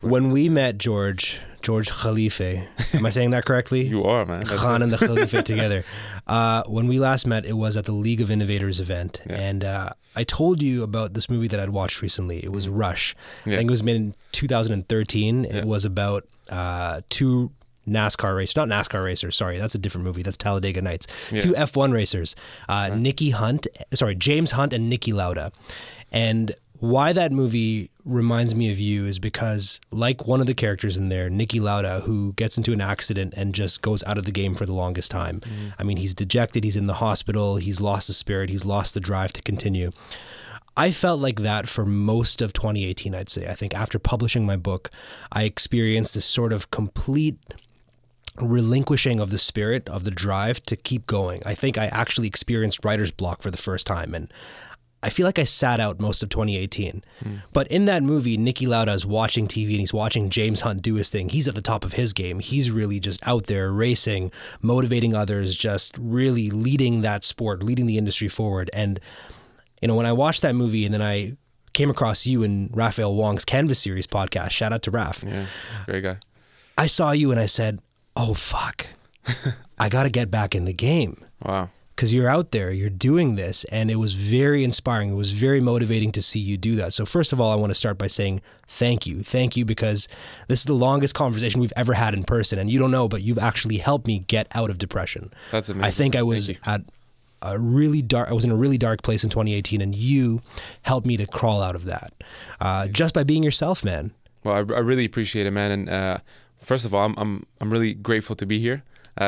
When we met George Khalife, am I saying that correctly? You are, man. Khan and the Khalife together. When we last met, it was at the League of Innovators event. Yeah. And I told you about this movie that I'd watched recently. It was Rush. Yeah. I think it was made in 2013. Yeah. It was about two NASCAR racers, not NASCAR racers, sorry, that's a different movie. That's Talladega Nights. Yeah. Two F1 racers, James Hunt and Niki Lauda. And why that movie reminds me of you is because, like one of the characters in there, Niki Lauda, who gets into an accident and just goes out of the game for the longest time. I mean, he's dejected, he's in the hospital, he's lost the spirit, he's lost the drive to continue. I felt like that for most of 2018, I'd say. I think after publishing my book, I experienced this sort of complete relinquishing of the spirit, of the drive to keep going. I think I actually experienced writer's block for the first time, and I feel like I sat out most of 2018. But in that movie, Niki Lauda is watching TV and he's watching James Hunt do his thing. He's at the top of his game. He's really just out there racing, motivating others, just really leading that sport, leading the industry forward. And, you know, when I watched that movie and then I came across you in Raphael Wong's Canvas Series podcast, shout out to Raph. Yeah, great guy. I saw you and I said, oh, fuck, I got to get back in the game. Wow. Because you're out there, you're doing this, and it was very inspiring. It was very motivating to see you do that. So first of all, I want to start by saying thank you. Thank you, because this is the longest conversation we've ever had in person, and you don't know, but you've actually helped me get out of depression. That's amazing. I think I was at a really dark, I was in a really dark place in 2018, and you helped me to crawl out of that just by being yourself, man. Well, I really appreciate it, man. And first of all, I'm really grateful to be here.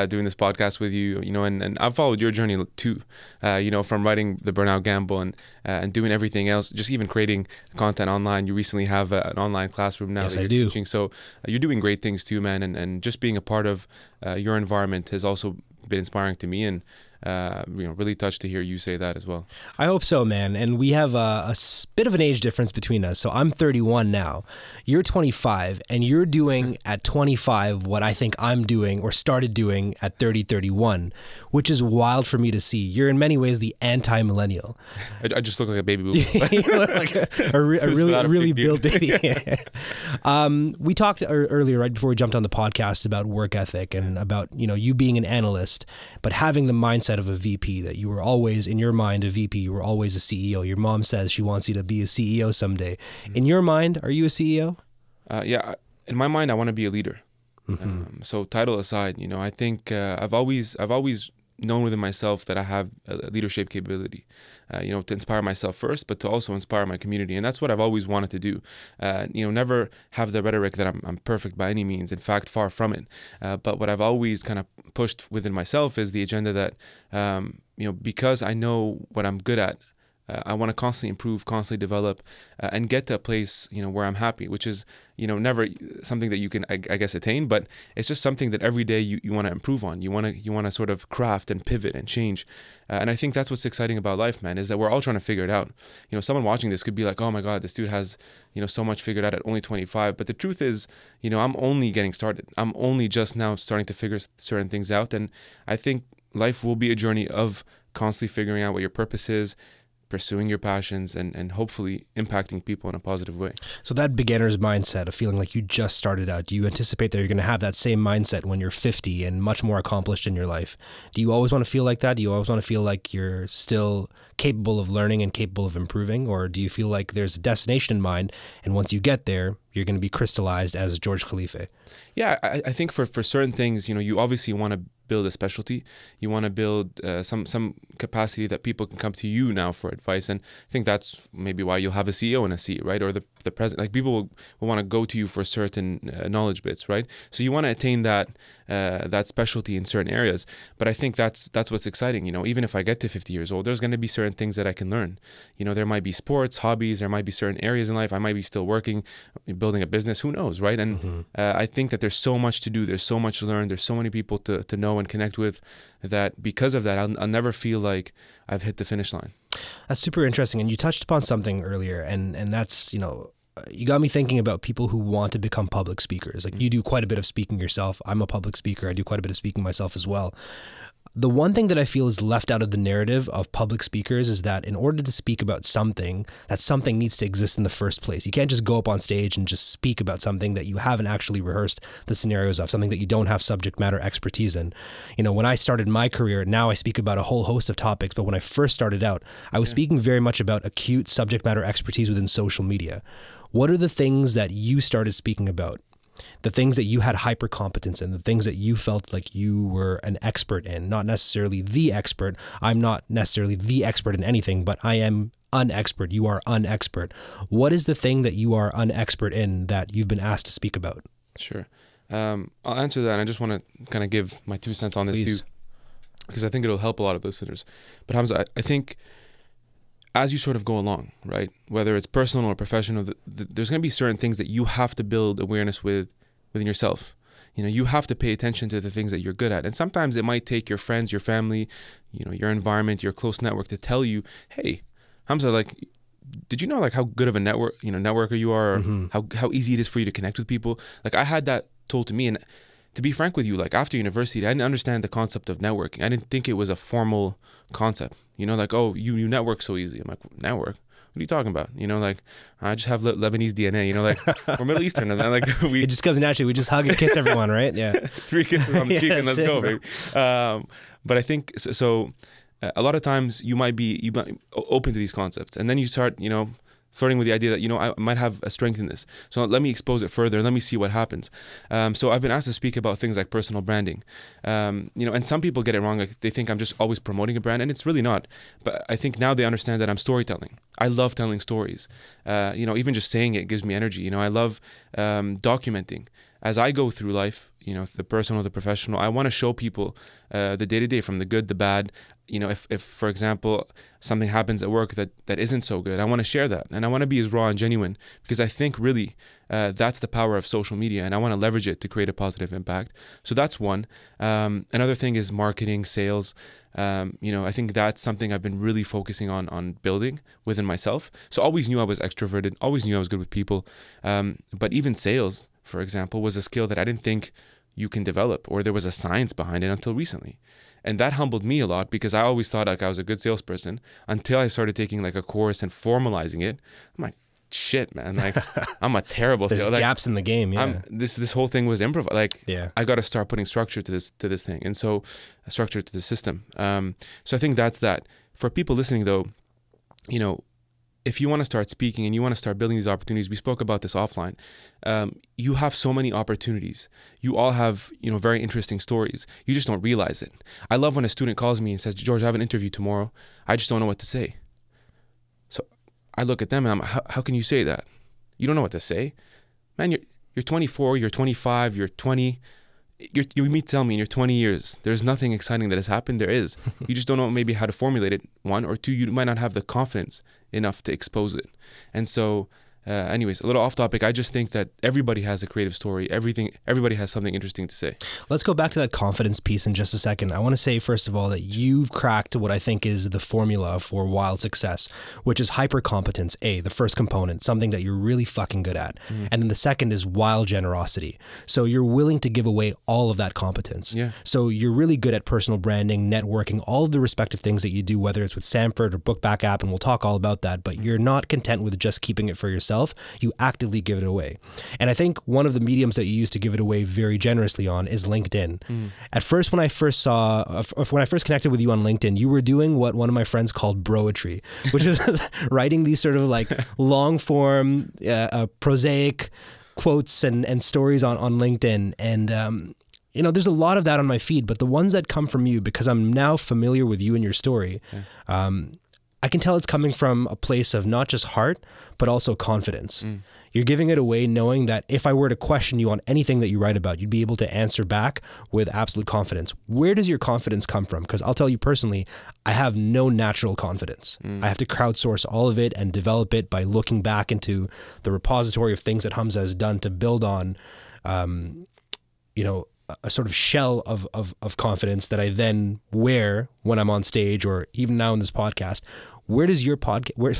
Doing this podcast with you, you know, and I've followed your journey too, you know, from writing The Burnout Gamble and doing everything else, just even creating content online. You recently have an online classroom now. Yes, that you're teaching. So you're doing great things too, man. And just being a part of your environment has also been inspiring to me, and you know, really touched to hear you say that as well. I hope so, man. And we have a bit of an age difference between us. So I'm 31 now. You're 25, and you're doing at 25 what I think I'm doing or started doing at 31, which is wild for me to see. You're in many ways the anti-millennial. I just look like a baby boomer. You look like a really built baby. We talked earlier, right before we jumped on the podcast, about work ethic and about, you know, you being an analyst, but having the mindset of a VP, that you were always, in your mind, a VP. You were always a CEO. Your mom says she wants you to be a CEO someday. In your mind, are you a CEO? Yeah, in my mind, I want to be a leader. So title aside, you know, I think I've always known within myself that I have a leadership capability, you know, to inspire myself first, but to also inspire my community. And that's what I've always wanted to do. You know, never have the rhetoric that I'm perfect by any means. In fact, far from it. But what I've always kind of pushed within myself is the agenda that, you know, because I know what I'm good at, I want to constantly improve, constantly develop, and get to a place, you know, where I'm happy, which is, you know, never something that you can, I guess, attain, but it's just something that every day you want to improve on. You want to sort of craft and pivot and change. And I think that's what's exciting about life, man, is that we're all trying to figure it out. You know, someone watching this could be like, oh my God, this dude has, you know, so much figured out at only 25. But the truth is, you know, I'm only getting started. I'm only just now starting to figure certain things out. And I think life will be a journey of constantly figuring out what your purpose is, pursuing your passions, and hopefully impacting people in a positive way. So that beginner's mindset of feeling like you just started out, do you anticipate that you're going to have that same mindset when you're 50 and much more accomplished in your life? Do you always want to feel like that? Do you always want to feel like you're still capable of learning and capable of improving? Or do you feel like there's a destination in mind, and once you get there, you're going to be crystallized as George Khalife? Yeah, I think for certain things, you know, you obviously want to build a specialty. You want to build some capacity that people can come to you now for advice. And I think that's maybe why you'll have a CEO in a seat, right? Or the president. Like, people will want to go to you for certain knowledge bits, right? So you want to attain that specialty in certain areas. But I think that's what's exciting. You know, even if I get to 50 years old, there's going to be certain things that I can learn. You know, there might be sports, hobbies, there might be certain areas in life. I might be still working, building a business, who knows, right? And I think that there's so much to do, there's so much to learn, there's so many people to know and connect with, that because of that, I'll never feel like I've hit the finish line. That's super interesting. And you touched upon something earlier, and that's, you know, you got me thinking about people who want to become public speakers. Like, you do quite a bit of speaking yourself. I'm a public speaker. I do quite a bit of speaking myself as well. The one thing that I feel is left out of the narrative of public speakers is that in order to speak about something, that something needs to exist in the first place. You can't just go up on stage and just speak about something that you haven't actually rehearsed the scenarios of, something that you don't have subject matter expertise in. You know, when I started my career, now I speak about a whole host of topics, but when I first started out, I was speaking very much about acute subject matter expertise within social media. What are the things that you started speaking about? The things that you had hyper competence in, the things that you felt like you were an expert in, not necessarily the expert. I'm not necessarily the expert in anything, but I am unexpert. You are unexpert. What is the thing that you are unexpert in that you've been asked to speak about? Sure. I'll answer that. And I just want to kind of give my 2 cents on this Please. too, because I think it'll help a lot of listeners. But Hamza, I think as you sort of go along, right, whether it's personal or professional, there's going to be certain things that you have to build awareness within yourself. You know, you have to pay attention to the things that you're good at. And sometimes it might take your friends, your family, you know, your environment, your close network to tell you, hey, Hamza, like, did you know like how good of a networker you are, or how easy it is for you to connect with people? Like I had that told to me, and to be frank with you, like after university, I didn't understand the concept of networking. I didn't think it was a formal concept. You know, like, oh, you network so easy. I'm like, network? What are you talking about? You know, like, I just have Lebanese DNA, you know, like, we're Middle Eastern. And then, like, it just comes naturally. We just hug and kiss everyone, right? Yeah. 3 kisses on the cheek and let's go, baby. But I think, a lot of times you might be open to these concepts. And then you start, you know, flirting with the idea that, you know, I might have a strength in this. So let me expose it further. Let me see what happens. So I've been asked to speak about things like personal branding. You know, and some people get it wrong. Like they think I'm just always promoting a brand, and it's really not. But I think now they understand that I'm storytelling. I love telling stories. You know, even just saying it gives me energy. You know, I love documenting. As I go through life, you know, the personal, the professional, I want to show people the day-to-day, from the good, the bad. You know, if for example, something happens at work that isn't so good, I want to share that. And I want to be as raw and genuine, because I think really that's the power of social media, and I want to leverage it to create a positive impact. So that's one. Another thing is marketing, sales. You know, I think that's something I've been really focusing on building within myself. So I always knew I was extroverted, always knew I was good with people. But even sales, for example, was a skill that I didn't think you can develop, or there was a science behind it until recently. And that humbled me a lot, because I always thought like I was a good salesperson until I started taking like a course and formalizing it. I'm like, shit, man, like I'm a terrible There's salesperson. gaps in the game. Yeah. This whole thing was improv. Like, yeah. I got to start putting structure to this thing, and so a structure to the system. So I think that's that. For people listening though, you know, if you want to start speaking and you want to start building these opportunities, we spoke about this offline. You have so many opportunities. You all have, you know, very interesting stories. You just don't realize it. I love when a student calls me and says, George, I have an interview tomorrow. I just don't know what to say. So I look at them and I'm, how can you say that? You don't know what to say? Man, you're 24, you're 25, you're 20. You mean tell me in your 20 years, there's nothing exciting that has happened? There is. You just don't know maybe how to formulate it, one, or two, you might not have the confidence enough to expose it. And so, anyways, a little off topic. I just think that everybody has a creative story. Everybody has something interesting to say. Let's go back to that confidence piece in just a second. I want to say, first of all, that you've cracked what I think is the formula for wild success, which is hyper-competence, the first component, something that you're really fucking good at. And then the second is wild generosity. So you're willing to give away all of that competence. Yeah. So you're really good at personal branding, networking, all of the respective things that you do, whether it's with Sampford or BookBack app, and we'll talk all about that, but you're not content with just keeping it for yourself. You actively give it away. And I think one of the mediums that you use to give it away very generously on is LinkedIn. At first, when I first connected with you on LinkedIn, you were doing what one of my friends called broetry, which is writing these sort of like long form, prosaic quotes and stories on LinkedIn. And, you know, there's a lot of that on my feed, but the ones that come from you, because I'm now familiar with you and your story, I can tell it's coming from a place of not just heart, but also confidence. You're giving it away knowing that if I were to question you on anything that you write about, you'd be able to answer back with absolute confidence. Where does your confidence come from? Because I'll tell you personally, I have no natural confidence. I have to crowdsource all of it and develop it by looking back into the repository of things that Hamza has done to build on, you know, a sort of shell of confidence that I then wear when I'm on stage, or even now in this podcast. Where does your podcast? Where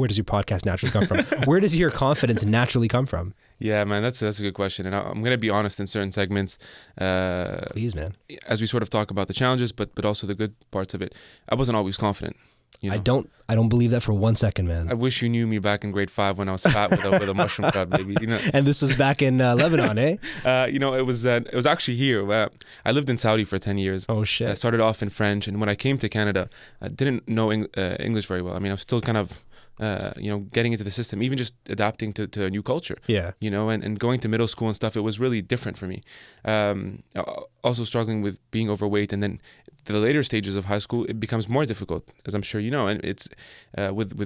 does your podcast naturally come from? Where does your confidence naturally come from? Yeah, man, that's a good question, and I'm gonna be honest in certain segments. Please, man. As we sort of talk about the challenges, but also the good parts of it, I wasn't always confident. You know? I don't believe that for 1 second, man. I wish you knew me back in grade 5 when I was fat with a mushroom crab, baby. You know. And this was back in Lebanon, eh? It was actually here. I lived in Saudi for 10 years. Oh shit! I started off in French, and when I came to Canada, I didn't know English very well. I mean, I was still kind of getting into the system, even just adapting to a new culture. Yeah. And going to middle school and stuff, it was really different for me. Also struggling with being overweight, and then the later stages of high school, it becomes more difficult, as I'm sure you know, and it's with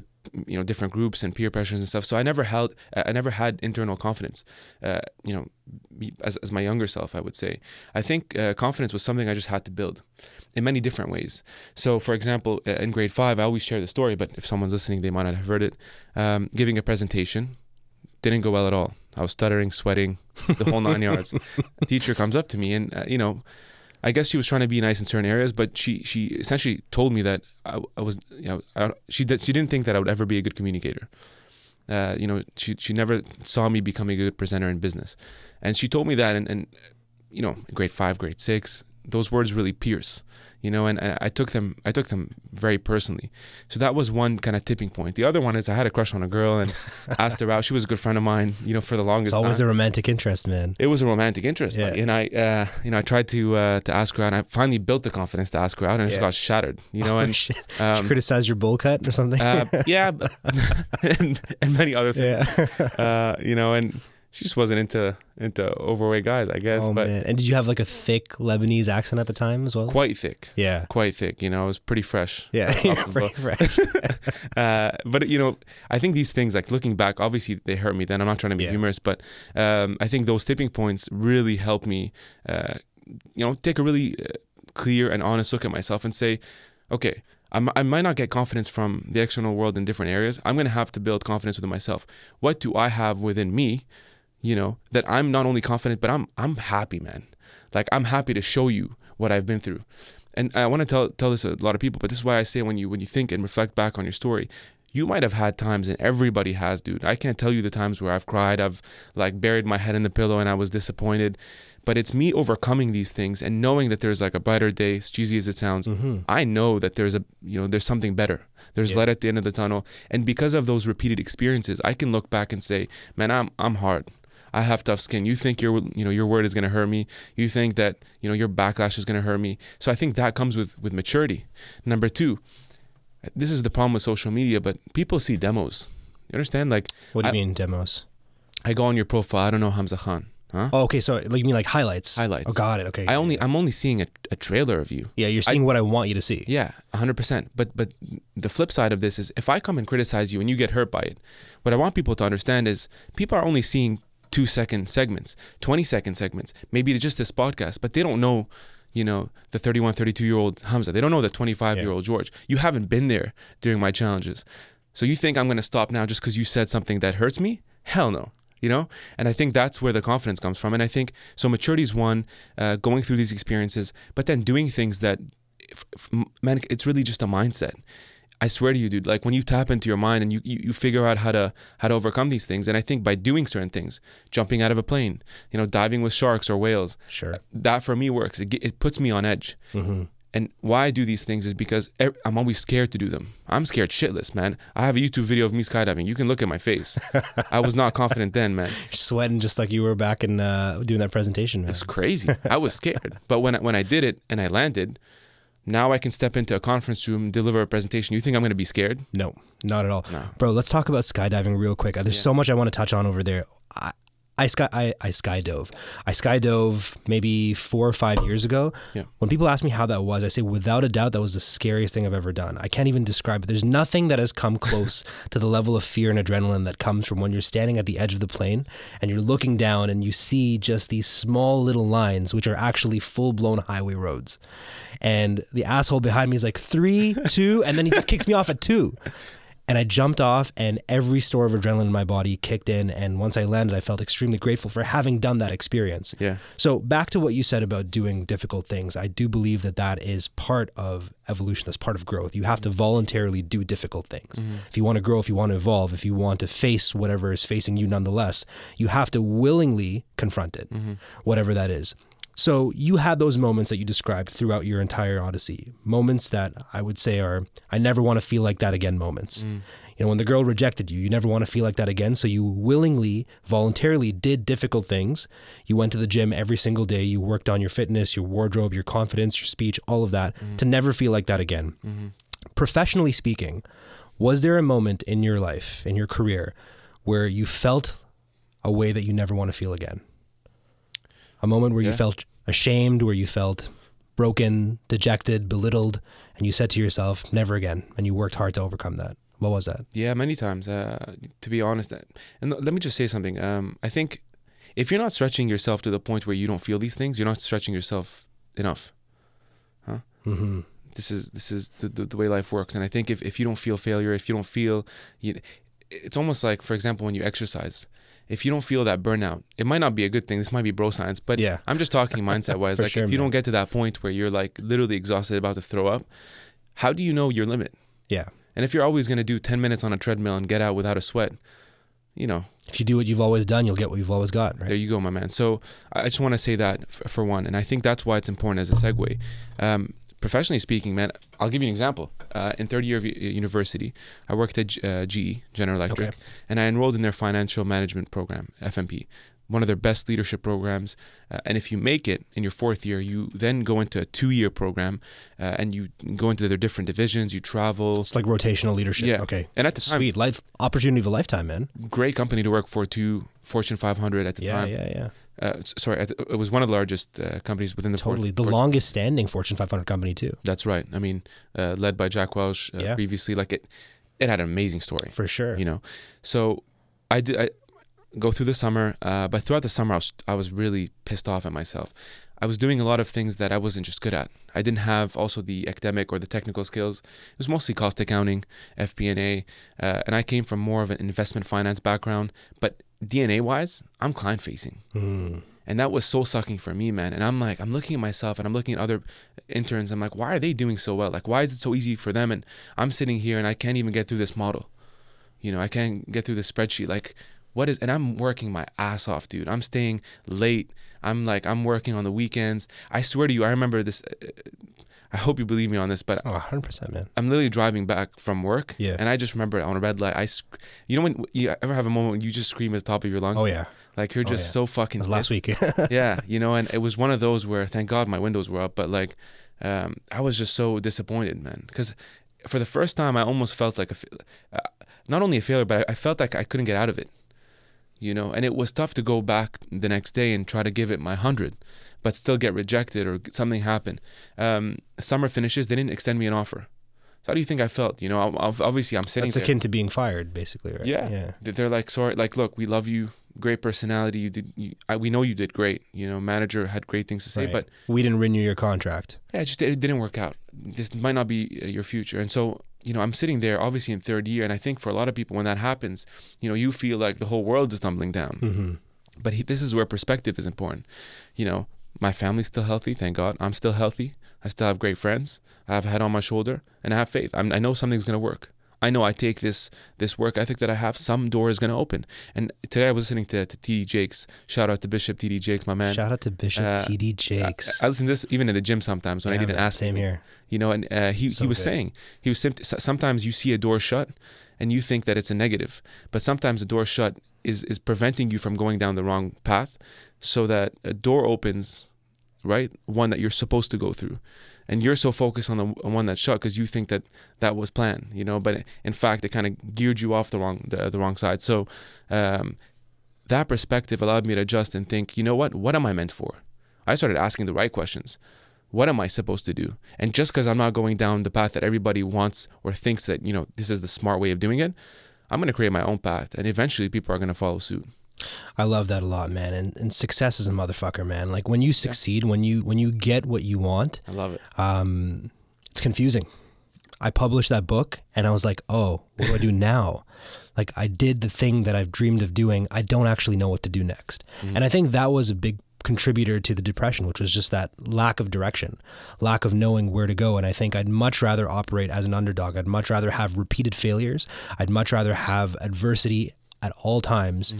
different groups and peer pressures and stuff. So I never had internal confidence. As my younger self, I would say, I think confidence was something I just had to build in many different ways. So, for example, in grade 5, I always share the story, but if someone's listening, they might not have heard it. Giving a presentation didn't go well at all. I was stuttering, sweating, the whole 9 yards. A teacher comes up to me, and I guess she was trying to be nice in certain areas, but she essentially told me that I was, she didn't think that I would ever be a good communicator. She never saw me becoming a good presenter in business, and she told me that, and grade 5, grade 6, those words really pierce, and I took them very personally. So that was one kind of tipping point. The other one is I had a crush on a girl and asked her out. She was a good friend of mine, for the longest time. It's always a romantic interest, man. It was a romantic interest, yeah. And I tried to ask her out, and I finally built the confidence to ask her out, and it just got shattered, and she criticized your bowl cut or something. Yeah, and many other things. Yeah. And she just wasn't into overweight guys, I guess. Oh, but man. And did you have like a thick Lebanese accent at the time as well? Quite thick. Yeah. Quite thick. It was pretty fresh. Yeah, pretty fresh. But I think these things, like looking back, obviously they hurt me then. I'm not trying to be humorous, but I think those tipping points really helped me, take a really clear and honest look at myself and say, okay, I might not get confidence from the external world in different areas. I'm going to have to build confidence within myself. What do I have within me, that I'm not only confident, but I'm happy, man. Like, I'm happy to show you what I've been through. And I want to tell this to a lot of people, but this is why I say when you think and reflect back on your story, you might have had times, and everybody has, dude. I can't tell you the times where I've cried, I've like buried my head in the pillow and I was disappointed. But it's me overcoming these things and knowing that there's like a brighter day, as cheesy as it sounds. Mm-hmm. I know that there's there's something better. There's light at the end of the tunnel. And because of those repeated experiences, I can look back and say, man, I'm hard. I have tough skin. You think your word is going to hurt me. You think that, your backlash is going to hurt me. So I think that comes with maturity. Number 2, this is the problem with social media, but people see demos. You understand? Like, what do you mean demos? I go on your profile. I don't know Hamza Khan. Huh? Oh, okay. So you mean like highlights? Highlights. Oh, got it. Okay. I'm only seeing a trailer of you. Yeah, you're seeing what I want you to see. Yeah, 100%. But the flip side of this is, if I come and criticize you and you get hurt by it, what I want people to understand is people are only seeing 2-second segments, 20-second segments, maybe just this podcast, but they don't know, the 31, 32-year-old Hamza. They don't know the 25-year-old George. You haven't been there during my challenges. So you think I'm going to stop now just because you said something that hurts me? Hell no. And I think that's where the confidence comes from. And I think, so maturity is one, going through these experiences, but then doing things that, man, it's really just a mindset. I swear to you, dude, like when you tap into your mind and you figure out how to overcome these things. And I think by doing certain things, jumping out of a plane, diving with sharks or whales, sure, that for me works. It puts me on edge. Mm-hmm. And why I do these things is because I'm always scared to do them. I'm scared shitless, man. I have a YouTube video of me skydiving. You can look at my face. I was not confident then, man. You're sweating just like you were back in doing that presentation, man. It's crazy. I was scared. But when I did it and I landed, now I can step into a conference room, deliver a presentation. You think I'm going to be scared? No, not at all. No. Bro, let's talk about skydiving real quick. There's so much I want to touch on over there. I skydove. I skydove maybe 4 or 5 years ago. Yeah. When people ask me how that was, I say without a doubt that was the scariest thing I've ever done. I can't even describe it. There's nothing that has come close to the level of fear and adrenaline that comes from when you're standing at the edge of the plane and you're looking down and you see just these small little lines which are actually full-blown highway roads. And the asshole behind me is like 3, 2, and then he just kicks me off at 2. And I jumped off, and every store of adrenaline in my body kicked in. And once I landed, I felt extremely grateful for having done that experience. Yeah. So back to what you said about doing difficult things, I do believe that that is part of evolution. That's part of growth. You have to voluntarily do difficult things. If you want to grow, if you want to evolve, if you want to face whatever is facing you nonetheless, you have to willingly confront it, whatever that is. So you had those moments that you described throughout your entire Odyssey, moments that I would say are, I never want to feel like that again moments. You know, when the girl rejected you, you never want to feel like that again. So you willingly, voluntarily did difficult things. You went to the gym every single day. You worked on your fitness, your wardrobe, your confidence, your speech, all of that to never feel like that again. Professionally speaking, was there a moment in your life, in your career, where you felt a way that you never want to feel again? A moment where you felt ashamed, where you felt broken, dejected, belittled, and you said to yourself, never again, and you worked hard to overcome that. What was that? Yeah, many times, to be honest. And let me just say something. I think if you're not stretching yourself to the point where you don't feel these things, you're not stretching yourself enough. Huh? This is the way life works. And I think if you don't feel failure, if you don't feel... it's almost like, for example, when you exercise, if you don't feel that burnout, it might not be a good thing. This might be bro science, but yeah. I'm just talking mindset wise. Like, sure, if you don't get to that point where you're like literally exhausted, about to throw up, how do you know your limit? Yeah. And if you're always going to do 10 minutes on a treadmill and get out without a sweat, you know. If you do what you've always done, you'll get what you've always got, right? There you go, my man. So I just want to say that for one. And I think that's why it's important as a segue. Professionally speaking, man, I'll give you an example. In third year of university, I worked at GE, General Electric, and I enrolled in their financial management program, FMP, one of their best leadership programs. And if you make it in your fourth year, you then go into a 2-year program, and you go into their different divisions, you travel. It's like rotational leadership. Yeah. Okay. And at the time, sweet, life opportunity of a lifetime, man. Great company to work for too, Fortune 500 at the time. Yeah. Sorry, it was one of the largest companies within the the longest standing Fortune 500 company too. That's right. I mean, led by Jack Welch previously. Like it had an amazing story for sure. You know, so I go through the summer, but throughout the summer I was really pissed off at myself. I was doing a lot of things that I wasn't just good at. I didn't have also the academic or the technical skills. It was mostly cost accounting, FP&A, and I came from more of an investment finance background, but DNA wise, I'm client facing. And that was soul sucking for me, man. And I'm like, I'm looking at myself and I'm looking at other interns. I'm like, why are they doing so well? Like, why is it so easy for them? And I'm sitting here and I can't even get through this model. You know, I can't get through this spreadsheet. Like, what is, and I'm working my ass off, dude. I'm staying late. I'm working on the weekends. I swear to you, I remember this. I hope you believe me on this, but 100%, man. I'm literally driving back from work, and I just remember on a red light. You know when you ever have a moment when you just scream at the top of your lungs? Oh yeah. Like you're just so fucking. It was last week. Yeah, you know, and it was one of those where, thank God, my windows were up, but like, I was just so disappointed, man, because for the first time I almost felt like not only a failure, but I felt like I couldn't get out of it. You know, and it was tough to go back the next day and try to give it my 100, but still get rejected or something happen. Summer finishes, they didn't extend me an offer. So how do you think I felt? You know, obviously I'm sitting there. That's akin to being fired, basically, right? Yeah. They're like, sorry, like, look, we love you, great personality. We know you did great. You know, manager had great things to say, but we didn't renew your contract. Yeah, it didn't work out. This might not be your future. And so, you know, I'm sitting there obviously in third year, and I think for a lot of people when that happens, you know, you feel like the whole world is tumbling down. But this is where perspective is important. You know, my family's still healthy, thank God. I'm still healthy. I still have great friends. I have a head on my shoulder, and I have faith. I know something's going to work. I know I take this work ethic that I have, some door is going to open. And today I was listening to TD Jakes. Shout out to Bishop TD Jakes, my man. Shout out to Bishop TD Jakes. I listen to this even in the gym sometimes when I need an ask. Same here. You know, and he was saying, sometimes you see a door shut and you think that it's a negative, but sometimes a door shut is preventing you from going down the wrong path, so that a door opens, right? One that you're supposed to go through. And you're so focused on the one that's shut because you think that was planned, you know, but in fact, it kind of geared you off the wrong side. So that perspective allowed me to adjust and think, you know what am I meant for? I started asking the right questions. What am I supposed to do? And just because I'm not going down the path that everybody wants or thinks that, you know, this is the smart way of doing it, I'm going to create my own path. And eventually people are going to follow suit. I love that a lot, man. And success is a motherfucker, man. Like when you succeed, when you get what you want, I love it. It's confusing. I published that book and I was like, oh, what do I do now? Like, I did the thing that I've dreamed of doing. I don't actually know what to do next. And I think that was a big contributor to the depression, which was just that lack of direction, lack of knowing where to go. And I think I'd much rather operate as an underdog. I'd much rather have repeated failures. I'd much rather have adversity at all times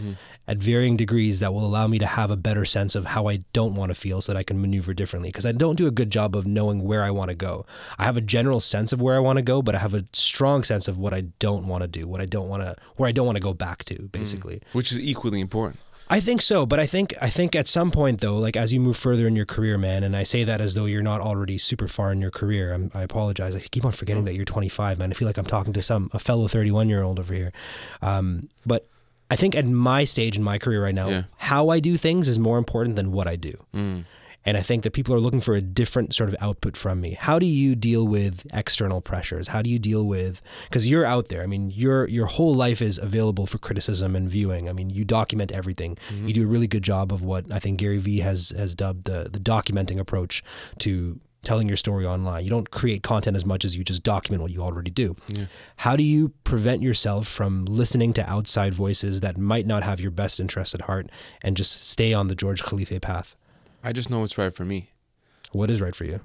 at varying degrees that will allow me to have a better sense of how I don't want to feel so that I can maneuver differently. Because I don't do a good job of knowing where I want to go. I have a general sense of where I want to go, but I have a strong sense of what I don't want to do, where I don't want to go back to, basically. Which is equally important. I think so, but I think at some point though, like as you move further in your career, man, and I say that as though you're not already super far in your career. I apologize. I keep on forgetting that you're 25, man. I feel like I'm talking to a fellow 31-year-old over here. But I think at my stage in my career right now, how I do things is more important than what I do. And I think that people are looking for a different sort of output from me. How do you deal with external pressures? How do you deal with, because you're out there. I mean, your whole life is available for criticism and viewing. I mean, you document everything. You do a really good job of what I think Gary Vee has dubbed the documenting approach to telling your story online. You don't create content as much as you just document what you already do. How do you prevent yourself from listening to outside voices that might not have your best interest at heart and just stay on the George Khalife path? I just know what's right for me. What is right for you?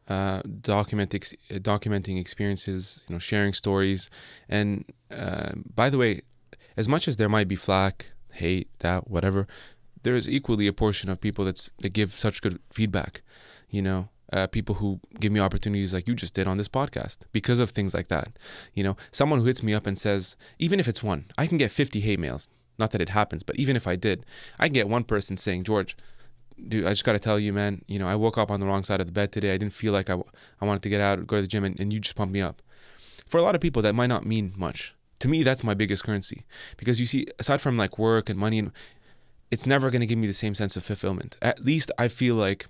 Documenting experiences, sharing stories. And by the way, as much as there might be flack, hate, doubt, whatever, there is equally a portion of people that give such good feedback. People who give me opportunities like you just did on this podcast because of things like that. Someone who hits me up and says, even if it's one, I can get 50 hate mails. Not that it happens, but even if I did, I can get one person saying, George, dude, I just got to tell you, man, I woke up on the wrong side of the bed today. I didn't feel like I wanted to get out, go to the gym, and you just pumped me up. For a lot of people, that might not mean much. To me, that's my biggest currency. Because you see, aside from like work and money, it's never going to give me the same sense of fulfillment. At least I feel like,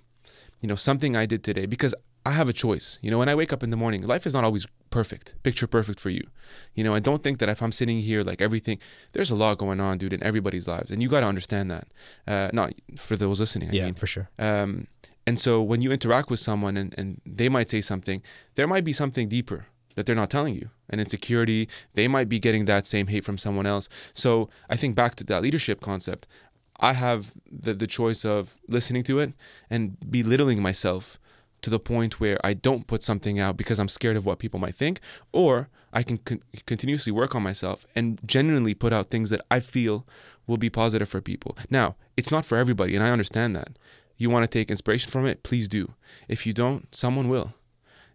something I did today, because I have a choice. When I wake up in the morning, life is not always perfect, picture perfect for you. I don't think that if I'm sitting here, like everything, there's a lot going on, dude, in everybody's lives. And you got to understand that. Not for those listening, I mean. For sure. And so when you interact with someone and they might say something, there might be something deeper that they're not telling you. An insecurity, they might be getting that same hate from someone else. So I think back to that leadership concept, I have the choice of listening to it and belittling myself to the point where I don't put something out because I'm scared of what people might think, or I can continuously work on myself and genuinely put out things that I feel will be positive for people. Now, it's not for everybody, and I understand that. You want to take inspiration from it, please do. If you don't, someone will.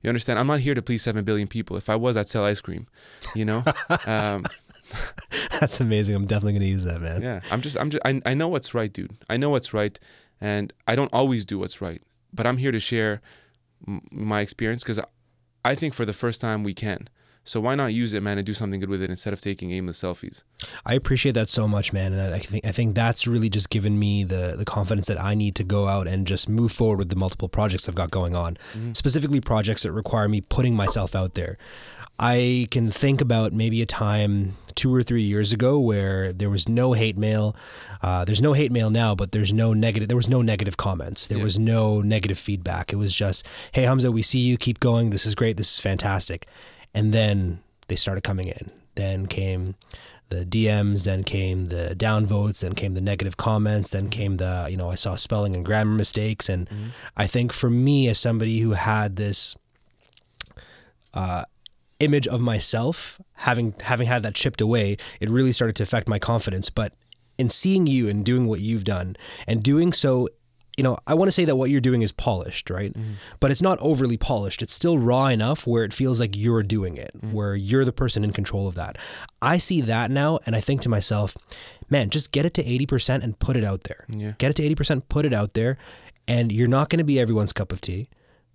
You understand? I'm not here to please 7 billion people. If I was, I'd sell ice cream, That's amazing. I'm definitely going to use that, man. Yeah, I know what's right, dude. I know what's right, and I don't always do what's right. But I'm here to share my experience because I think for the first time we can. So why not use it, man, and do something good with it instead of taking aimless selfies? I appreciate that so much, man. And I think that's really just given me the confidence that I need to go out and just move forward with the multiple projects I've got going on, specifically projects that require me putting myself out there. I can think about maybe a time 2 or 3 years ago where there was no hate mail. There's no hate mail now, but there was no negative comments. There was no negative feedback. It was just, hey, Hamza, we see you. Keep going. This is great. This is fantastic. And then they started coming in. Then came the DMs, then came the downvotes, then came the negative comments, then came the, I saw spelling and grammar mistakes. And I think for me, as somebody who had this image of myself, having had that chipped away, it really started to affect my confidence. But in seeing you and doing what you've done and doing so, I want to say that what you're doing is polished, right? But it's not overly polished. It's still raw enough where it feels like you're doing it, where you're the person in control of that. I see that now and I think to myself, man, just get it to 80% and put it out there. Get it to 80%, put it out there, and you're not going to be everyone's cup of tea.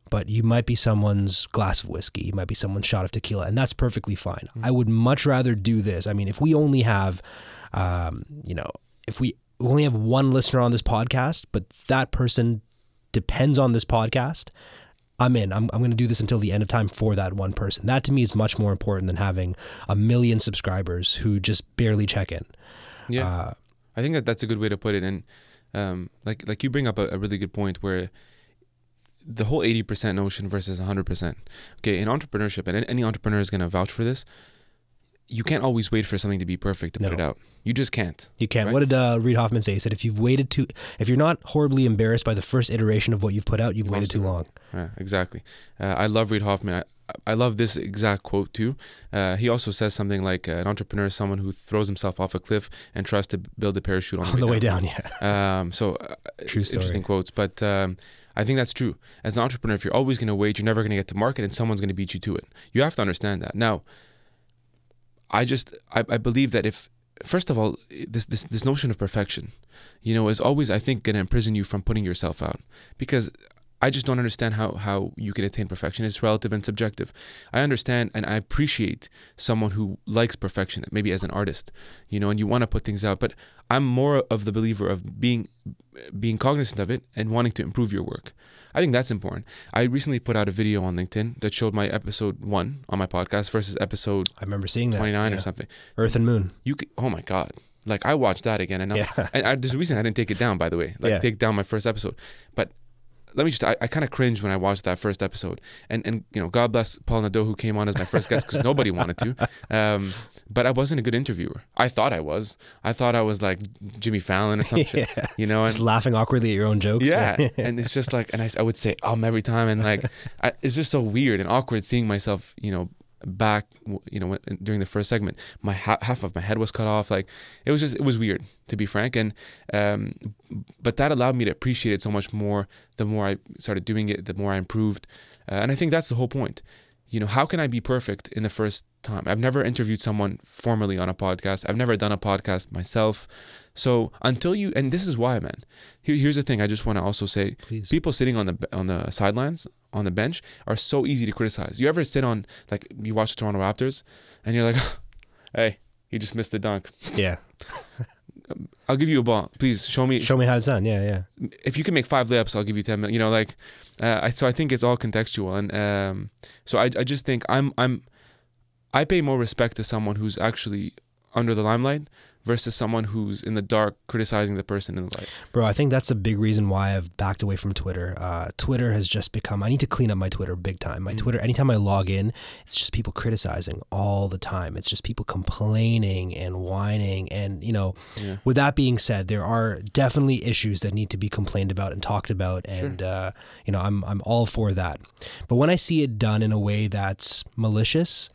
But you might be someone's glass of whiskey. You might be someone's shot of tequila, and that's perfectly fine. I would much rather do this. I mean, if we only have, if we only have one listener on this podcast, but that person depends on this podcast, I'm in. I'm going to do this until the end of time for that one person. That to me is much more important than having 1 million subscribers who just barely check in. Yeah, I think that's a good way to put it. And like you bring up a really good point where the whole 80% notion versus 100%. Okay, in entrepreneurship, and any entrepreneur is going to vouch for this, you can't always wait for something to be perfect to put it out. You just can't. You can't. Right? What did Reid Hoffman say? He said, if you're not horribly embarrassed by the first iteration of what you've put out, you've waited too long. Yeah, exactly. I love Reid Hoffman. I love this exact quote too. He also says something like, an entrepreneur is someone who throws himself off a cliff and tries to build a parachute on the way down. Yeah. True story. Interesting quotes. But I think that's true. As an entrepreneur, if you're always going to wait, you're never going to get to market, and someone's going to beat you to it. You have to understand that. Now, I believe that if, first of all, this notion of perfection, is always, I think, going to imprison you from putting yourself out, because I just don't understand how you can attain perfection. It's relative and subjective. I understand and I appreciate someone who likes perfection, maybe as an artist, and you want to put things out, but I'm more of the believer of being cognizant of it and wanting to improve your work. I think that's important. I recently put out a video on LinkedIn that showed my episode 1 on my podcast versus episode I remember seeing that 29 or something. Earth and Moon. Oh my God. Like, I watched that again, and there's a reason I didn't take it down, by the way. Take down my first episode. But let me just, I kind of cringed when I watched that first episode. And God bless Paul Nadeau, who came on as my first guest, because nobody wanted to. But I wasn't a good interviewer. I thought I was. I thought I was like Jimmy Fallon or something, And just laughing awkwardly at your own jokes. Yeah. And it's just like, and I would say every time. And like, it's just so weird and awkward seeing myself, back, during the first segment. My half of my head was cut off. Like, it was weird, to be frank. And but that allowed me to appreciate it so much more. The more I started doing it, the more I improved. And I think that's the whole point. How can I be perfect in the first time? I've never interviewed someone formally on a podcast. I've never done a podcast myself. So until and this is why, man. Here's the thing. I just want to also say, please. People sitting on the sidelines, on the bench, are so easy to criticize. You ever sit on, like, you watch the Toronto Raptors, and you're like, hey, you just missed the dunk. Yeah. I'll give you a ball. Please show me how it's done. Yeah. If you can make 5 layups, I'll give you 10 million. So I think it's all contextual, and so I just think I pay more respect to someone who's actually under the limelight versus someone who's in the dark criticizing the person in the light. Bro, I think that's a big reason why I've backed away from Twitter. Twitter has just become, I need to clean up my Twitter big time. My Twitter, anytime I log in, it's just people criticizing all the time. It's just people complaining and whining. And, with that being said, there are definitely issues that need to be complained about and talked about. And, I'm all for that. But when I see it done in a way that's malicious,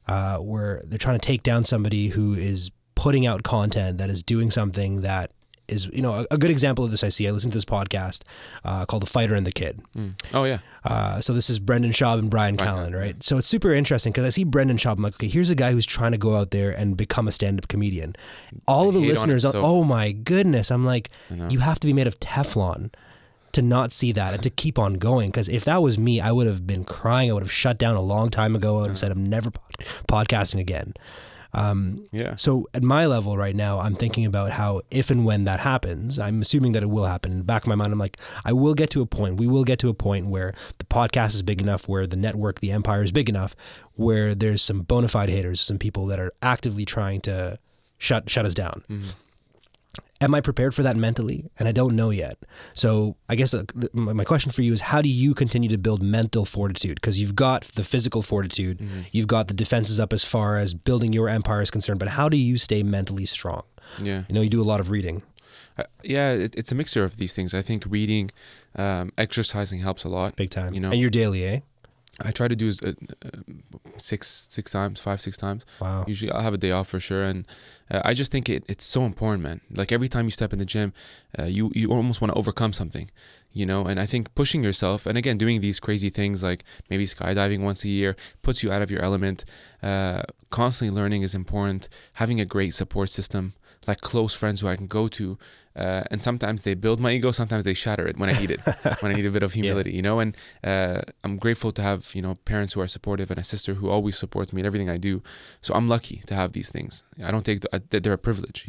where they're trying to take down somebody who is putting out content, that is doing something that is, a good example of this I listened to this podcast called The Fighter and the Kid. Oh, yeah. So this is Brendan Schaub and Brian Callen, right? So it's super interesting because I see Brendan Schaub, I'm like, okay, here's a guy who's trying to go out there and become a stand-up comedian. All of the listeners, oh my goodness, I'm like, you have to be made of Teflon to not see that and to keep on going. Because if that was me, I would have been crying. I would have shut down a long time ago. I would have said, I'm never podcasting again. So at my level right now, I'm thinking about how if and when that happens, I'm assuming that it will happen. In the back of my mind, I'm like, we will get to a point where the podcast is big enough, where the network, the empire is big enough, where there's some bona fide haters, some people that are actively trying to shut us down. Am I prepared for that mentally? And I don't know yet. So I guess my question for you is, how do you continue to build mental fortitude? Because you've got the physical fortitude, you've got the defenses up as far as building your empire is concerned, but how do you stay mentally strong? Yeah. You do a lot of reading. It's a mixture of these things. I think reading, exercising helps a lot. Big time. And you're daily, eh? I try to do 5, 6 times. Wow. Usually I'll have a day off for sure. And I just think it's so important, man. Like, every time you step in the gym, you almost want to overcome something, and I think pushing yourself, and again, doing these crazy things like maybe skydiving once a year, puts you out of your element. Constantly learning is important. Having a great support system, like close friends who I can go to, and sometimes they build my ego, sometimes they shatter it when I need it, when I need a bit of humility, and I'm grateful to have, parents who are supportive, and a sister who always supports me in everything I do. So I'm lucky to have these things. I don't take that they're a privilege,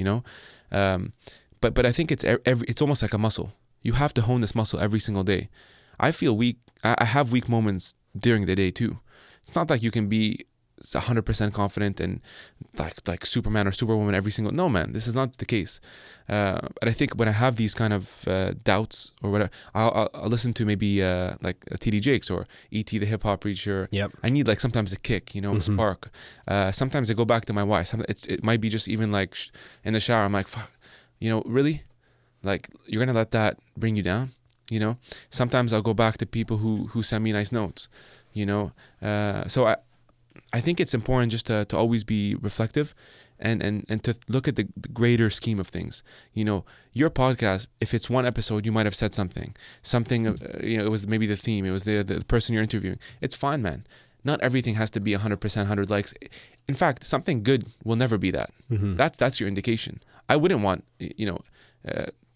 but I think it's almost like a muscle. You have to hone this muscle every single day. I feel weak. I have weak moments during the day too. It's not like you can be 100% confident and like Superman or Superwoman every single. No, man, this is not the case. And I think when I have these kind of doubts or whatever, I'll listen to maybe like a TD Jakes or E.T. the hip hop preacher. Yep. I need like sometimes a kick, you know, a spark. Sometimes I go back to my why. It might be just even like in the shower. I'm like, fuck, you know, really, like you're gonna let that bring you down, you know? Sometimes I'll go back to people who send me nice notes, you know. So I think it's important just to always be reflective and to look at the greater scheme of things. You know, your podcast, if it's one episode, you might have said something, you know, it was maybe the theme, it was the person you're interviewing. It's fine, man. Not everything has to be 100%, 100 likes. In fact, something good will never be that. That's your indication. I wouldn't want, you know,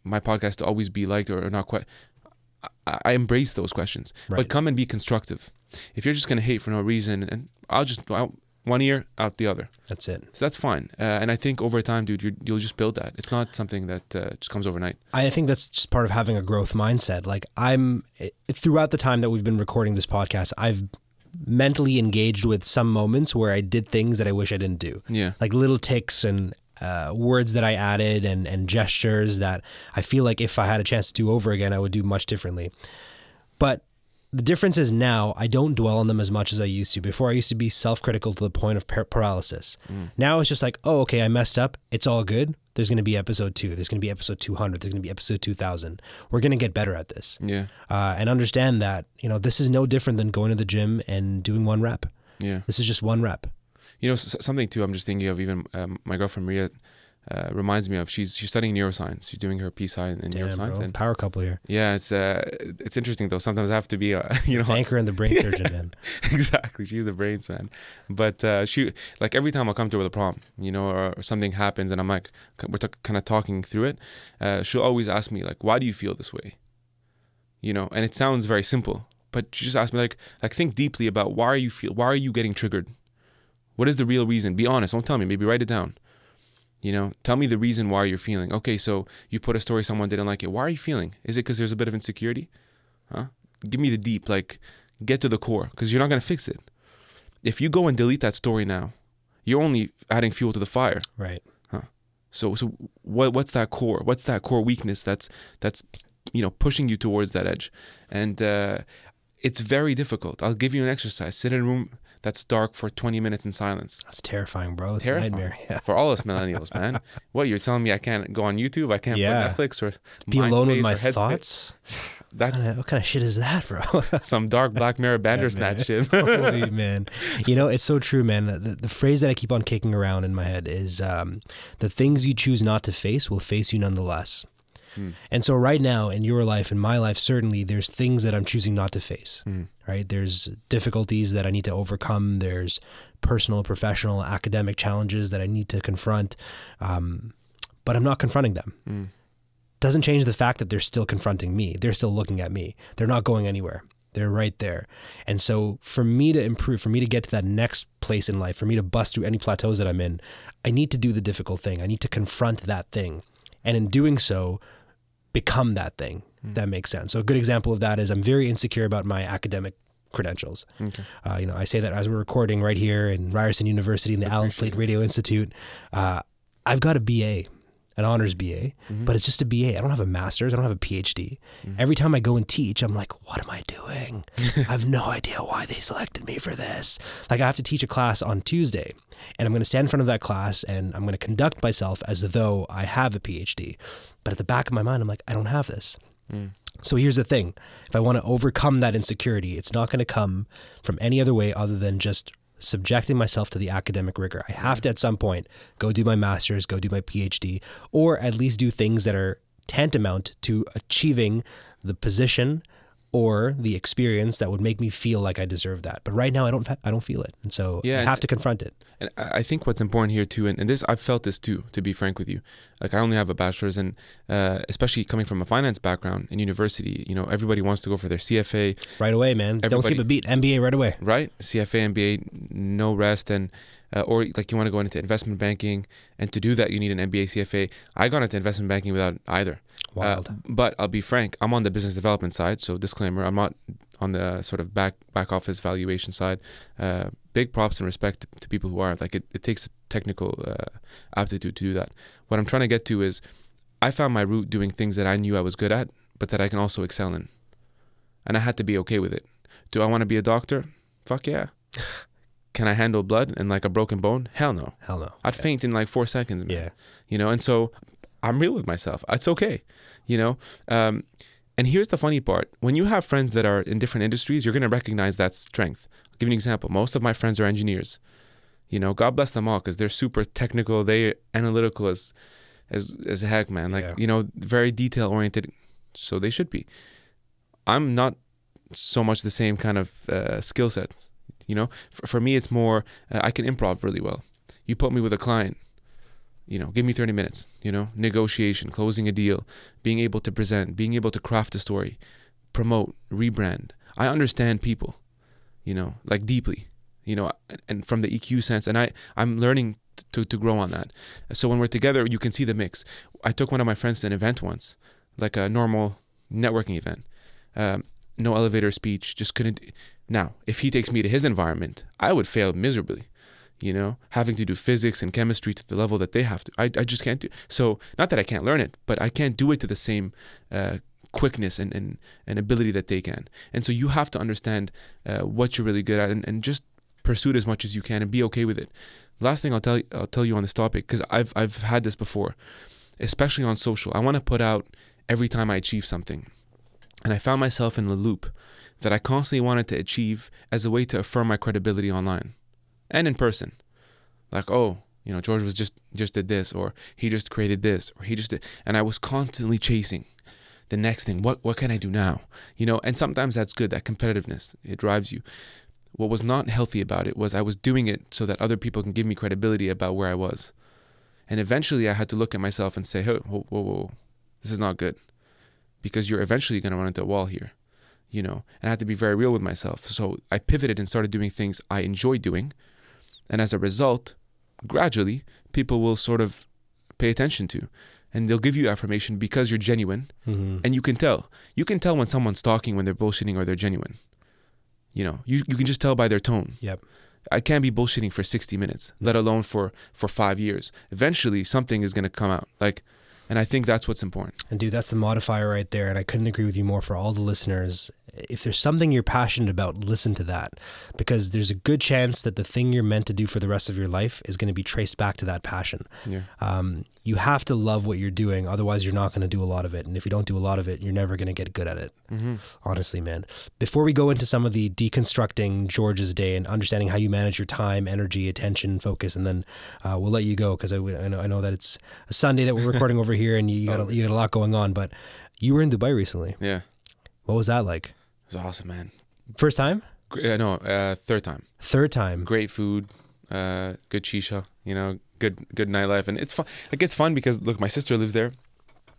my podcast to always be liked or not quite. I embrace those questions, but come and be constructive. If you're just going to hate for no reason, and I'll just one ear out the other. That's it. So that's fine. And I think over time, dude, you'll just build that. It's not something that just comes overnight. I think that's just part of having a growth mindset. Like throughout the time that we've been recording this podcast, I've mentally engaged with some moments where I did things that I wish I didn't do. Yeah. Like little ticks and words that I added and gestures that I feel like if I had a chance to do over again, I would do much differently. But the difference is now I don't dwell on them as much as I used to. Before, I used to be self-critical to the point of paralysis. Now it's just like, oh, okay, I messed up. It's all good. There's going to be episode 2. There's going to be episode 200. There's going to be episode 2000. We're going to get better at this. Yeah. And understand that, you know, this is no different than going to the gym and doing one rep. Yeah. This is just one rep. You know, something too, I'm just thinking of even my girlfriend Maria reminds me of, she's studying neuroscience. She's doing her PSI in neuroscience. Bro, and power couple here. Yeah, it's interesting though. Sometimes I have to be, you know. Anchor and the brain surgeon, man. Exactly. She's the brains, man. But she, like every time I'll come to her with a problem, you know, or something happens and I'm like, we're kind of talking through it. She'll always ask me like, why do you feel this way? You know, and it sounds very simple, but she just asked me like think deeply about why are you getting triggered? What is the real reason? Be honest. Don't tell me. Maybe write it down. You know, tell me the reason why you're feeling. Okay, so you put a story, someone didn't like it. Why are you feeling? Is it because there's a bit of insecurity? Huh? Give me the deep, like, get to the core, because you're not going to fix it. If you go and delete that story now, you're only adding fuel to the fire. Right. Huh? So what's that core? What's that core weakness that's you know, pushing you towards that edge? And it's very difficult. I'll give you an exercise. Sit in a room that's dark for 20 minutes in silence. That's terrifying, bro. It's terrifying. a nightmare. Yeah. For all us millennials, man. What, you're telling me I can't go on YouTube? I can't put Netflix or be alone with my Headspace? thoughts? That's what kind of shit is that, bro? some dark Black Mirror Bandersnatch shit. Holy man. You know, it's so true, man. The phrase that I keep on kicking around in my head is the things you choose not to face will face you nonetheless. And so right now in your life, in my life, certainly there's things that I'm choosing not to face, right? There's difficulties that I need to overcome. There's personal, professional, academic challenges that I need to confront. But I'm not confronting them. Doesn't change the fact that they're still confronting me. They're still looking at me. They're not going anywhere. They're right there. And so for me to improve, for me to get to that next place in life, for me to bust through any plateaus that I'm in, I need to do the difficult thing. I need to confront that thing. And in doing so, become that thing. That makes sense. So a good example of that is I'm very insecure about my academic credentials. Okay. You know, I say that as we're recording right here in Ryerson University in the Allen Slate Radio Institute. I've got a BA, an honors BA, but it's just a BA. I don't have a master's. I don't have a PhD. Every time I go and teach, I'm like, what am I doing? I have no idea why they selected me for this. Like I have to teach a class on Tuesday and I'm going to stand in front of that class and I'm going to conduct myself as though I have a PhD. But at the back of my mind, I'm like, I don't have this. So here's the thing. If I want to overcome that insecurity, it's not going to come from any other way other than just subjecting myself to the academic rigor. I have to, at some point, go do my master's, go do my PhD, or at least do things that are tantamount to achieving the position or the experience that would make me feel like I deserve that. But right now, I don't feel it. And so I have to confront it. And I think what's important here too, and this, I've felt this too, to be frank with you. Like I only have a bachelor's, and especially coming from a finance background in university, you know, everybody wants to go for their CFA. Right away, man. Don't skip a beat. MBA right away. Right? CFA, MBA, no rest. And or like you want to go into investment banking, and to do that you need an MBA, CFA. I got into investment banking without either. Wild. But I'll be frank, I'm on the business development side, so disclaimer, I'm not on the sort of back office valuation side. big props and respect to people who are. Like it takes a technical aptitude to do that. What I'm trying to get to is I found my route doing things that I knew I was good at, but that I can also excel in. And I had to be okay with it. Do I want to be a doctor? Fuck yeah. Can I handle blood and like a broken bone? Hell no. Hell no. I'd faint in like 4 seconds, man. Yeah. You know, and so I'm real with myself. It's okay. You know, and here's the funny part. When you have friends that are in different industries, you're going to recognize that strength. I'll give you an example. Most of my friends are engineers. You know, God bless them all because they're super technical. They're analytical as heck, man. Like, you know, very detail oriented. So they should be. I'm not so much the same kind of skill set. You know, for me, it's more, I can improv really well. You put me with a client, you know, give me 30 minutes, you know, negotiation, closing a deal, being able to present, being able to craft a story, promote, rebrand. I understand people, you know, like deeply, you know, and from the EQ sense, and I'm learning to grow on that. So when we're together, you can see the mix. I took one of my friends to an event once, like a normal networking event. No elevator speech, just couldn't. Now, if he takes me to his environment, I would fail miserably, you know, having to do physics and chemistry to the level that they have to. I just can't do. So, not that I can't learn it, but I can't do it to the same quickness and ability that they can. And so you have to understand what you're really good at and just pursue it as much as you can and be okay with it. Last thing I'll tell you on this topic, because I've had this before, especially on social. I want to put out every time I achieve something. And I found myself in the loop that I constantly wanted to achieve as a way to affirm my credibility online and in person. Like, oh, you know, George was just did this, or he just created this, or he just did. And I was constantly chasing the next thing. What can I do now? You know, and sometimes that's good, that competitiveness. It drives you. What was not healthy about it was I was doing it so that other people can give me credibility about where I was. And eventually I had to look at myself and say, whoa, this is not good. Because you're eventually going to run into a wall here. You know, and I had to be very real with myself. So I pivoted and started doing things I enjoy doing. And as a result, gradually, people will sort of pay attention to. And they'll give you affirmation because you're genuine. Mm-hmm. And you can tell. You can tell when someone's talking, when they're bullshitting or they're genuine. You know, you can just tell by their tone. Yep. I can't be bullshitting for 60 minutes, let alone for 5 years. Eventually, something is going to come out. And I think that's what's important. And dude, that's the modifier right there. And I couldn't agree with you more for all the listeners. If there's something you're passionate about, listen to that, because there's a good chance that the thing you're meant to do for the rest of your life is going to be traced back to that passion. Yeah. You have to love what you're doing. Otherwise, you're not going to do a lot of it. And if you don't do a lot of it, you're never going to get good at it. Mm-hmm. Honestly, man. Before we go into some of the deconstructing George's day and understanding how you manage your time, energy, attention, focus, and then we'll let you go because I know that it's a Sunday that we're recording over here and you got a lot going on. But you were in Dubai recently. Yeah. What was that like? It was awesome, man. First time? Third time. Third time. Great food, good shisha, you know, good nightlife. And it's fun. Like, it's fun because, look, my sister lives there.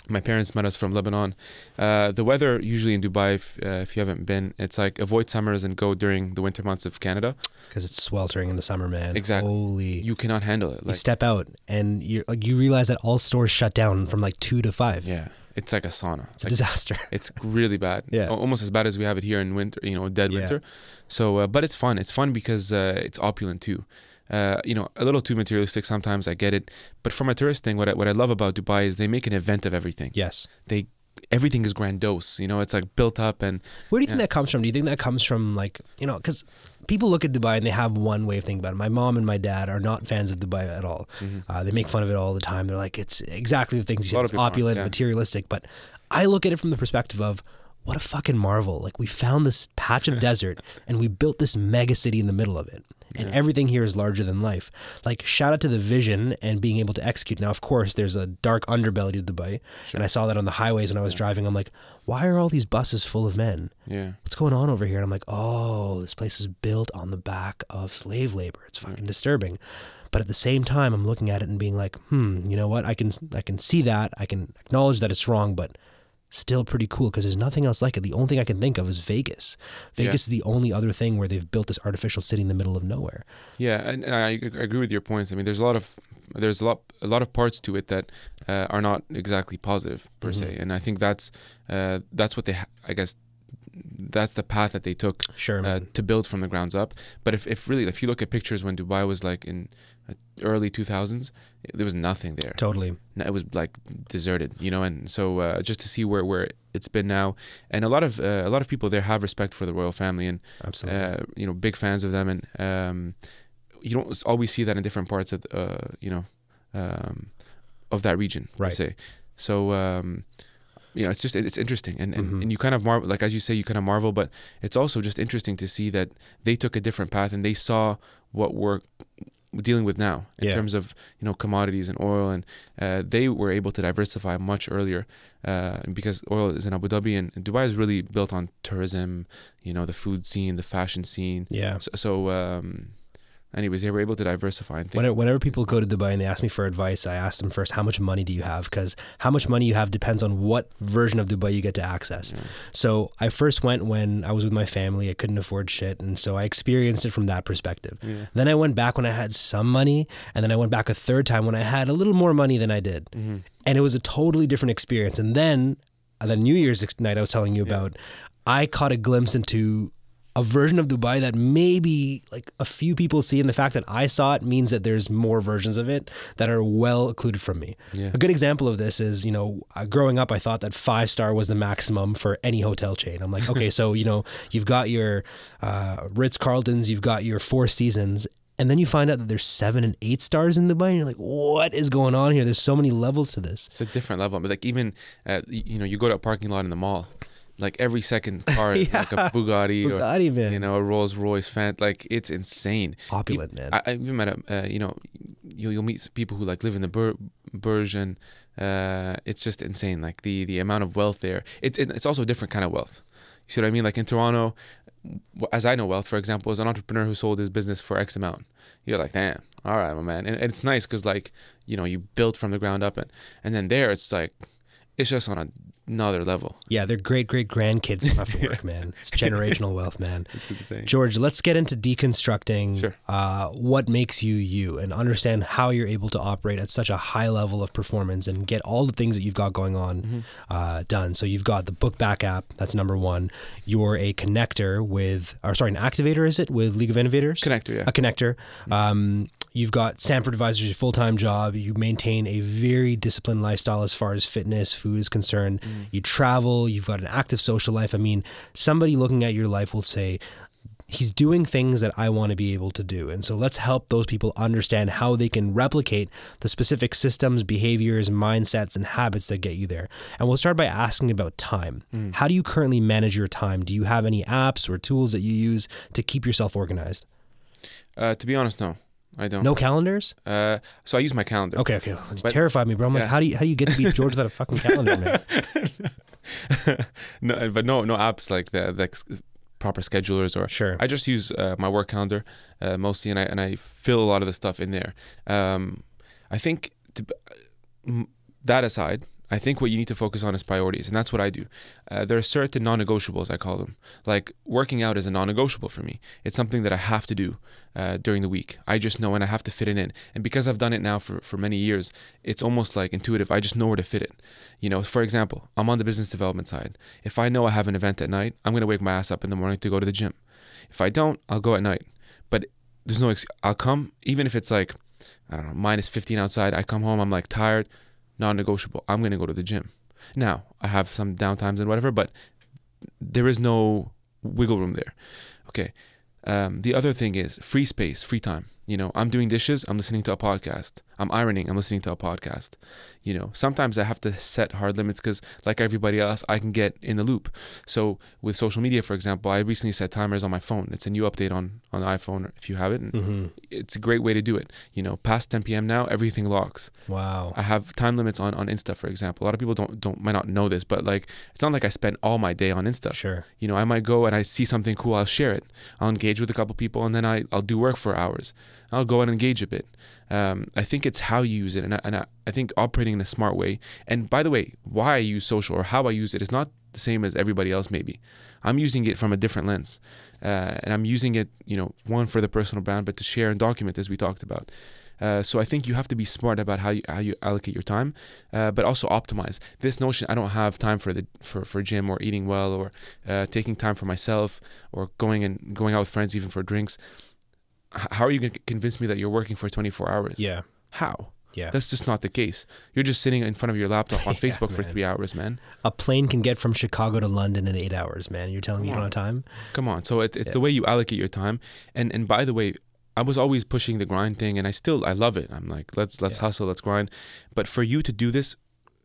My parents met us from Lebanon. The weather usually in Dubai, if you haven't been, it's like avoid summers and go during the winter months of Canada. Because it's sweltering in the summer, man. Exactly. Holy. You cannot handle it. You step out and you realize that all stores shut down from like 2 to 5. Yeah. It's like a sauna. It's a disaster. It's really bad. Yeah. Almost as bad as we have it here in winter, you know, dead winter. So, but it's fun. It's fun because it's opulent too. You know, a little too materialistic sometimes, I get it. But from a tourist thing, what I love about Dubai is they make an event of everything. Yes. Everything is grandiose, you know, it's like built up. And where do you think that comes from? Do you think that comes from, like, you know, because people look at Dubai and they have one way of thinking about it. My mom and my dad are not fans of Dubai at all. Mm-hmm. They make fun of it all the time. They're like, it's exactly the things you said. It's opulent, materialistic. But I look at it from the perspective of, what a fucking marvel. Like, we found this patch of desert and we built this mega city in the middle of it. And everything here is larger than life. Like, shout out to the vision and being able to execute. Now, of course, there's a dark underbelly to Dubai. Sure. And I saw that on the highways when I was driving. I'm like, why are all these buses full of men? Yeah. What's going on over here? And I'm like, oh, this place is built on the back of slave labor. It's fucking disturbing. But at the same time, I'm looking at it and being like, you know what? I can see that. I can acknowledge that it's wrong, but still pretty cool because there's nothing else like it. The only thing I can think of is Vegas. Vegas is the only other thing where they've built this artificial city in the middle of nowhere. Yeah, and I agree with your points. I mean, there's a lot of parts to it that are not exactly positive per se, and I think that's what they I guess that's the path that they took to build from the grounds up. But if you look at pictures when Dubai was like in early 2000s, there was nothing there. Totally. It was like deserted, you know. And so just to see where it's been now, and a lot of people there have respect for the royal family, and absolutely, you know, big fans of them. And you don't always see that in different parts of you know, of that region, right? I'd say. So you know, it's interesting, and you kind of marvel, like as you say, you kind of marvel, but it's also just interesting to see that they took a different path and they saw what we're dealing with now in terms of, you know, commodities and oil, and they were able to diversify much earlier because oil is in Abu Dhabi, and Dubai is really built on tourism, you know, the food scene, the fashion scene. Anyways, they were able to diversify. And whenever people go to Dubai and they ask me for advice, I ask them first, how much money do you have? Because how much money you have depends on what version of Dubai you get to access. Yeah. So I first went when I was with my family. I couldn't afford shit. And so I experienced it from that perspective. Yeah. Then I went back when I had some money. And then I went back a third time when I had a little more money than I did. Mm-hmm. And it was a totally different experience. And then the New Year's night I was telling you about, I caught a glimpse into a version of Dubai that maybe like a few people see, and the fact that I saw it means that there's more versions of it that are well occluded from me. Yeah. A good example of this is, you know, growing up, I thought that 5-star was the maximum for any hotel chain. I'm like, okay, so, you know, you've got your Ritz-Carltons, you've got your Four Seasons, and then you find out that there's 7 and 8 stars in Dubai, and you're like, what is going on here? There's so many levels to this. It's a different level. But like even, you know, you go to a parking lot in the mall, like every second car is like a Bugatti or, man, you know, a Rolls Royce fan. Like it's insane. Opulent, man. I even met you know, you'll meet people who like live in the Burj, and it's just insane. Like the amount of wealth there. It's also a different kind of wealth. You see what I mean? Like in Toronto, as I know, wealth, for example, is an entrepreneur who sold his business for X amount. You're like, damn, all right, my man. And it's nice because, like, you know, you built from the ground up, and then there it's like, it's just on another level. Yeah, their great-great-grandkids don't have to work, man. It's generational wealth, man. It's insane. George, let's get into deconstructing what makes you you, and understand how you're able to operate at such a high level of performance and get all the things that you've got going on done. So you've got the BookBack app, that's number one. You're a connector with, or sorry, an activator, is it, with League of Innovators? Connector, yeah. A connector. You've got Sampford Advisors, your full-time job. You maintain a very disciplined lifestyle as far as fitness, food is concerned. You travel. You've got an active social life. I mean, somebody looking at your life will say, he's doing things that I want to be able to do. And so let's help those people understand how they can replicate the specific systems, behaviors, mindsets, and habits that get you there. And we'll start by asking about time. How do you currently manage your time? Do you have any apps or tools that you use to keep yourself organized? To be honest, no. I don't. No calendars? So I use my calendar. Okay. You terrified me, bro. I'm like, how do you get to be George without a fucking calendar, man? No apps like the proper schedulers or. Sure. I just use my work calendar mostly, and I fill a lot of the stuff in there. I think that aside, I think what you need to focus on is priorities, and that's what I do. There are certain non-negotiables, I call them. Like working out is a non-negotiable for me. It's something that I have to do during the week. I just know, and I have to fit it in. And because I've done it now for many years, it's almost like intuitive. I just know where to fit it. You know, for example, I'm on the business development side. If I know I have an event at night, I'm going to wake my ass up in the morning to go to the gym. If I don't, I'll go at night. But there's no excuse. I'll come, even if it's like, I don't know, minus 15 outside. I come home, I'm like tired. Non-negotiable. I'm going to go to the gym. Now, I have some downtimes and whatever, but there is no wiggle room there. Okay. The other thing is free space, free time. You know, I'm doing dishes, I'm listening to a podcast. I'm ironing, I'm listening to a podcast. You know, sometimes I have to set hard limits because like everybody else, I can get in the loop. So with social media, for example, I recently set timers on my phone. It's a new update on the iPhone if you have it. And it's a great way to do it. You know, past 10 p.m. now, everything locks. Wow. I have time limits on Insta, for example. A lot of people might not know this, but like, it's not like I spend all my day on Insta. Sure. You know, I might go and I see something cool, I'll share it. I'll engage with a couple people, and then I'll do work for hours. I'll go and engage a bit. I think it's how you use it, and I think operating in a smart way. And by the way, why I use social or how I use it is not the same as everybody else maybe. I'm using it from a different lens, and I'm using it, you know, one for the personal brand, but to share and document, as we talked about. So I think you have to be smart about how you allocate your time, but also optimize. This notion, I don't have time for gym or eating well or taking time for myself or going out with friends even for drinks. How are you going to convince me that you're working for 24 hours? Yeah. How? Yeah. That's just not the case. You're just sitting in front of your laptop on Facebook for 3 hours, man. A plane can get from Chicago to London in 8 hours, man. You're telling me you don't have time? Come on. So it's the way you allocate your time. And by the way, I was always pushing the grind thing, and I love it. I'm like, let's hustle, let's grind. But for you to do this,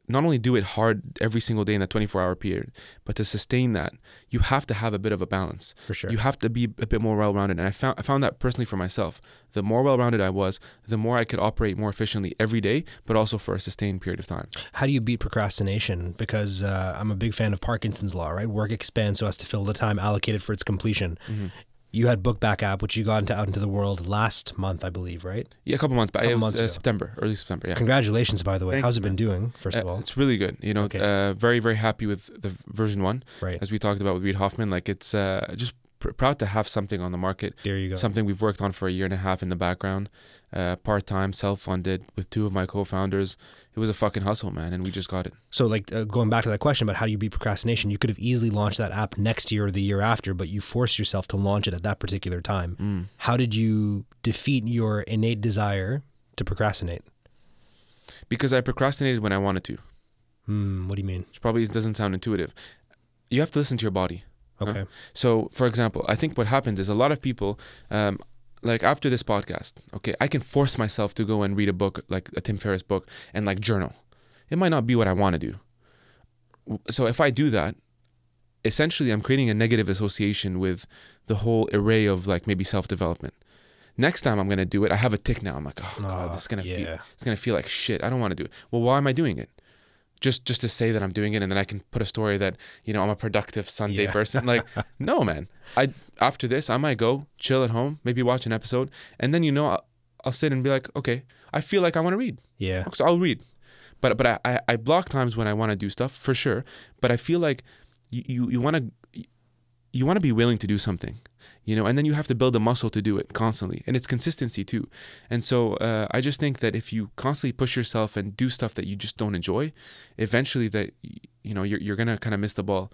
not only do it hard every single day in that 24-hour period, but to sustain that, you have to have a bit of a balance. For sure. You have to be a bit more well-rounded. And I found that personally for myself. The more well-rounded I was, the more I could operate more efficiently every day, but also for a sustained period of time. How do you beat procrastination? Because I'm a big fan of Parkinson's law, right? Work expands so as to fill the time allocated for its completion. Mm-hmm. You had BookBack app, which you got out into the world last month, I believe, right? Yeah, a couple months back. It was September, early September. Yeah. Congratulations, by the way. How's it been doing? First of all, it's really good. You know, very, very happy with the version 1. Right. As we talked about with Reid Hoffman, like it's just proud to have something on the market. There you go. Something we've worked on for 1.5 years in the background, part-time, self-funded with 2 of my co-founders. It was a fucking hustle, man, and we just got it. So like going back to that question about how do you beat procrastination, you could have easily launched that app next year or the year after, but you forced yourself to launch it at that particular time. How did you defeat your innate desire to procrastinate? Because I procrastinated when I wanted to. What do you mean? Which probably doesn't sound intuitive. You have to listen to your body. Okay. So, for example, I think what happens is a lot of people, like after this podcast, okay, I can force myself to go and read a book, like a Tim Ferriss book, and like journal. It might not be what I want to do. So if I do that, essentially I'm creating a negative association with the whole array of like maybe self-development. Next time I'm going to do it, I have a tick now. I'm like, oh God, this is going to feel like shit. I don't want to do it. Well, why am I doing it? Just to say that I'm doing it, and then I can put a story that, you know, I'm a productive Sunday person. Like, no, man. After this, I might go chill at home, maybe watch an episode, and then, you know, I'll sit and be like, okay, I feel like I want to read. Yeah. So I'll read. But I block times when I want to do stuff, for sure. But I feel like you want to be willing to do something, you know, and then you have to build a muscle to do it constantly, and it's consistency too. And so I just think that if you constantly push yourself and do stuff that you just don't enjoy, eventually that, you know, you're gonna kind of miss the ball.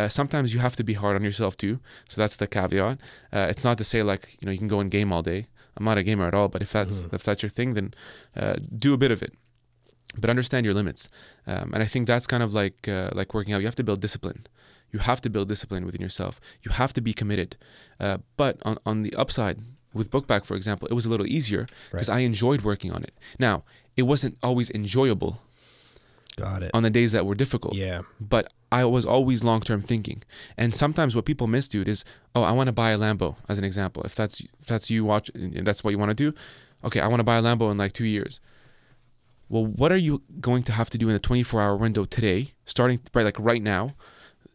Sometimes you have to be hard on yourself too. So that's the caveat. It's not to say like, you know, you can go and game all day. I'm not a gamer at all, but if that's your thing, then do a bit of it. But understand your limits. And I think that's kind of like working out. You have to build discipline. You have to build discipline within yourself. You have to be committed. But on the upside, with BookBack, for example, it was a little easier because I enjoyed working on it. Now, it wasn't always enjoyable. Got it. On the days that were difficult. Yeah. But I was always long-term thinking. And sometimes what people miss, dude, is, oh, I want to buy a Lambo, as an example. If that's you watch, and that's what you want to do, okay, I want to buy a Lambo in like 2 years. Well, what are you going to have to do in a 24-hour window today, starting right now,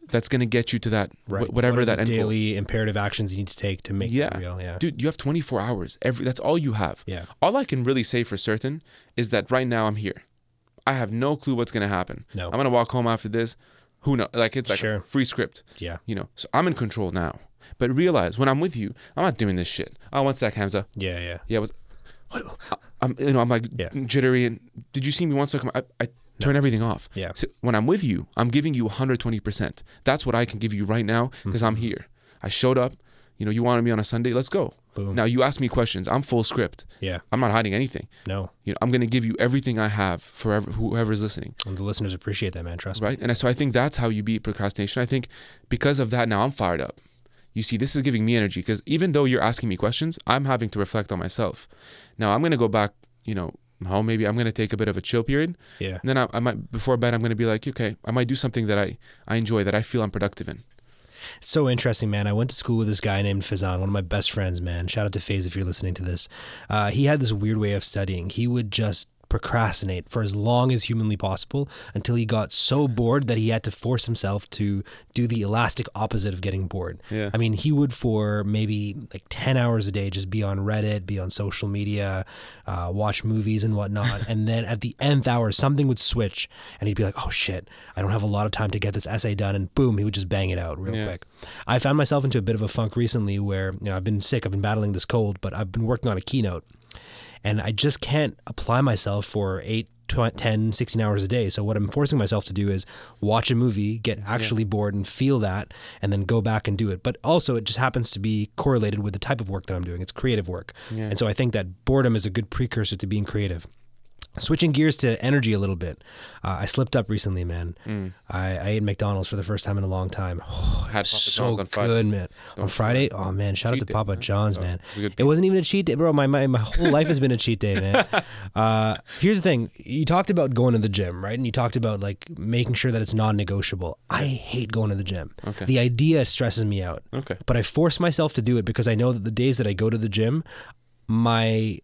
that's going to get you to that, whatever that end goal. Daily imperative actions you need to take to make it real. Yeah. Dude, you have 24 hours. That's all you have. Yeah. All I can really say for certain is that right now I'm here. I have no clue what's going to happen. No. I'm going to walk home after this. Who knows? Like, it's like a free script. Yeah. You know, so I'm in control now. But realize, when I'm with you, I'm not doing this shit. Oh, one sec, Hamza. Yeah. Yeah. I'm like jittery. And did you see me once? I turn everything off. Yeah. So when I'm with you, I'm giving you 120%. That's what I can give you right now because I'm here. I showed up. You know, you wanted me on a Sunday. Let's go. Boom. Now you ask me questions. I'm full script. Yeah. I'm not hiding anything. No. You know, I'm going to give you everything I have for whoever's listening. And the listeners appreciate that, man. Trust me. Right. And so I think that's how you beat procrastination. I think because of that, now I'm fired up. You see, this is giving me energy because even though you're asking me questions, I'm having to reflect on myself. Now I'm going to go back, you know, home. Maybe I'm going to take a bit of a chill period. Yeah. And then I might, before bed, I'm going to be like, okay, I might do something that I enjoy, that I feel I'm productive in. So interesting, man. I went to school with this guy named Fazan, one of my best friends, man. Shout out to Faze if you're listening to this. He had this weird way of studying. He would just procrastinate for as long as humanly possible until he got so bored that he had to force himself to do the elastic opposite of getting bored. Yeah. I mean, he would for maybe like 10 hours a day just be on Reddit, be on social media, watch movies and whatnot. And then at the nth hour, something would switch and he'd be like, oh shit, I don't have a lot of time to get this essay done. And boom, he would just bang it out real quick. I found myself into a bit of a funk recently where, you know, I've been sick, I've been battling this cold, but I've been working on a keynote. and I just can't apply myself for 8, 10, 16 hours a day. So what I'm forcing myself to do is watch a movie, get actually bored and feel that, and then go back and do it. But also it just happens to be correlated with the type of work that I'm doing. It's creative work. Yeah. And so I think that boredom is a good precursor to being creative. Switching gears to energy a little bit. I slipped up recently, man. I ate McDonald's for the first time in a long time. Oh, had Papa so John's on Friday. good, man. On Friday? Oh, man. Shout out to Papa John's, man. It wasn't even a cheat day, bro. My whole life has been a cheat day, man. Here's the thing. You talked about going to the gym, right? And you talked about like making sure that it's non-negotiable. I hate going to the gym. Okay. The idea stresses me out. Okay. But I force myself to do it because I know that the days that I go to the gym, my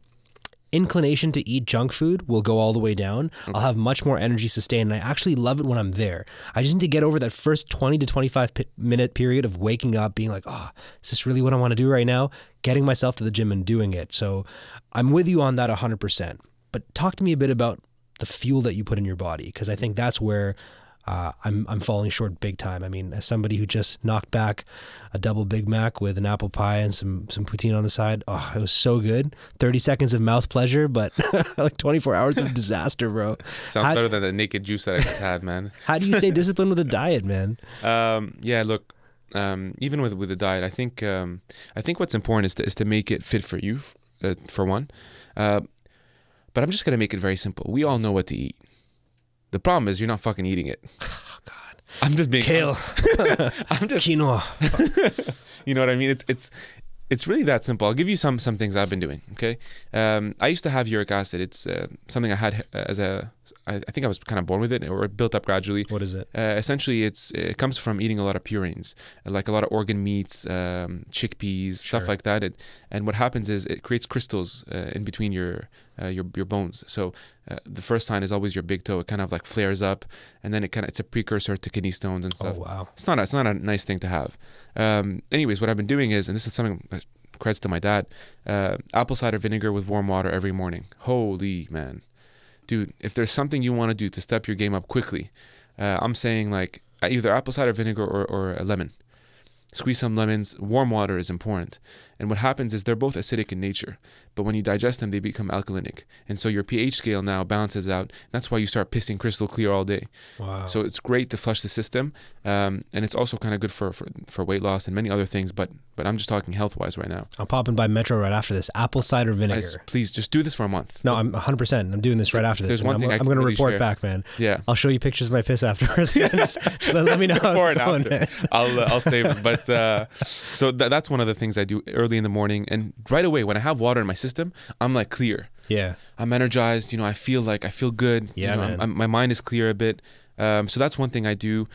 inclination to eat junk food will go all the way down. I'll have much more energy sustained, and I actually love it when I'm there. I just need to get over that first 20 to 25 minute period of waking up, being like, oh, is this really what I want to do right now? Getting myself to the gym and doing it. So I'm with you on that 100%. But talk to me a bit about the fuel that you put in your body, because I think that's where I'm falling short big time. I mean, as somebody who just knocked back a double Big Mac with an apple pie and some poutine on the side, oh, it was so good. 30 seconds of mouth pleasure, but like 24 hours of disaster, bro. Sounds better than the naked juice that I just had, man. How do you stay disciplined with a diet, man? Yeah, look, even with the diet, I think what's important is to make it fit for you, for one. But I'm just gonna make it very simple. We all know what to eat. The problem is you're not fucking eating it. Oh, God. I'm just being kale. I'm just quinoa. You know what I mean? It's really that simple. I'll give you some things I've been doing. Okay, I used to have uric acid. It's something I had I think I was kind of born with it, or it built up gradually. What is it? Essentially, it comes from eating a lot of purines, like a lot of organ meats, chickpeas, stuff like that. And what happens is it creates crystals in between your bones. So the first sign is always your big toe. It kind of like flares up, and then it's a precursor to kidney stones and stuff. Oh wow! It's not a nice thing to have. Anyways, what I've been doing is, and this is something credits to my dad, apple cider vinegar with warm water every morning. Holy man, dude! If there's something you want to do to step your game up quickly, I'm saying like either apple cider vinegar or a lemon. Squeeze some lemons. Warm water is important. And what happens is they're both acidic in nature, but when you digest them, they become alkalinic. And so your pH scale now balances out. That's why you start pissing crystal clear all day. Wow. So it's great to flush the system. And it's also kind of good for weight loss and many other things, but I'm just talking health-wise right now. I'm popping by Metro right after this. Apple cider vinegar. Please, just do this for a month. No, I'm 100%. I'm doing this right after this. There's one thing I'm going to report back, man. Yeah. I'll show you pictures of my piss afterwards. just let me know how it's going, man. I'll save it. But so that's one of the things I do early in the morning, and right away when I have water in my system, I'm like clear. Yeah. I'm energized. I feel good. Yeah, man. My mind is clear a bit. So that's one thing I do.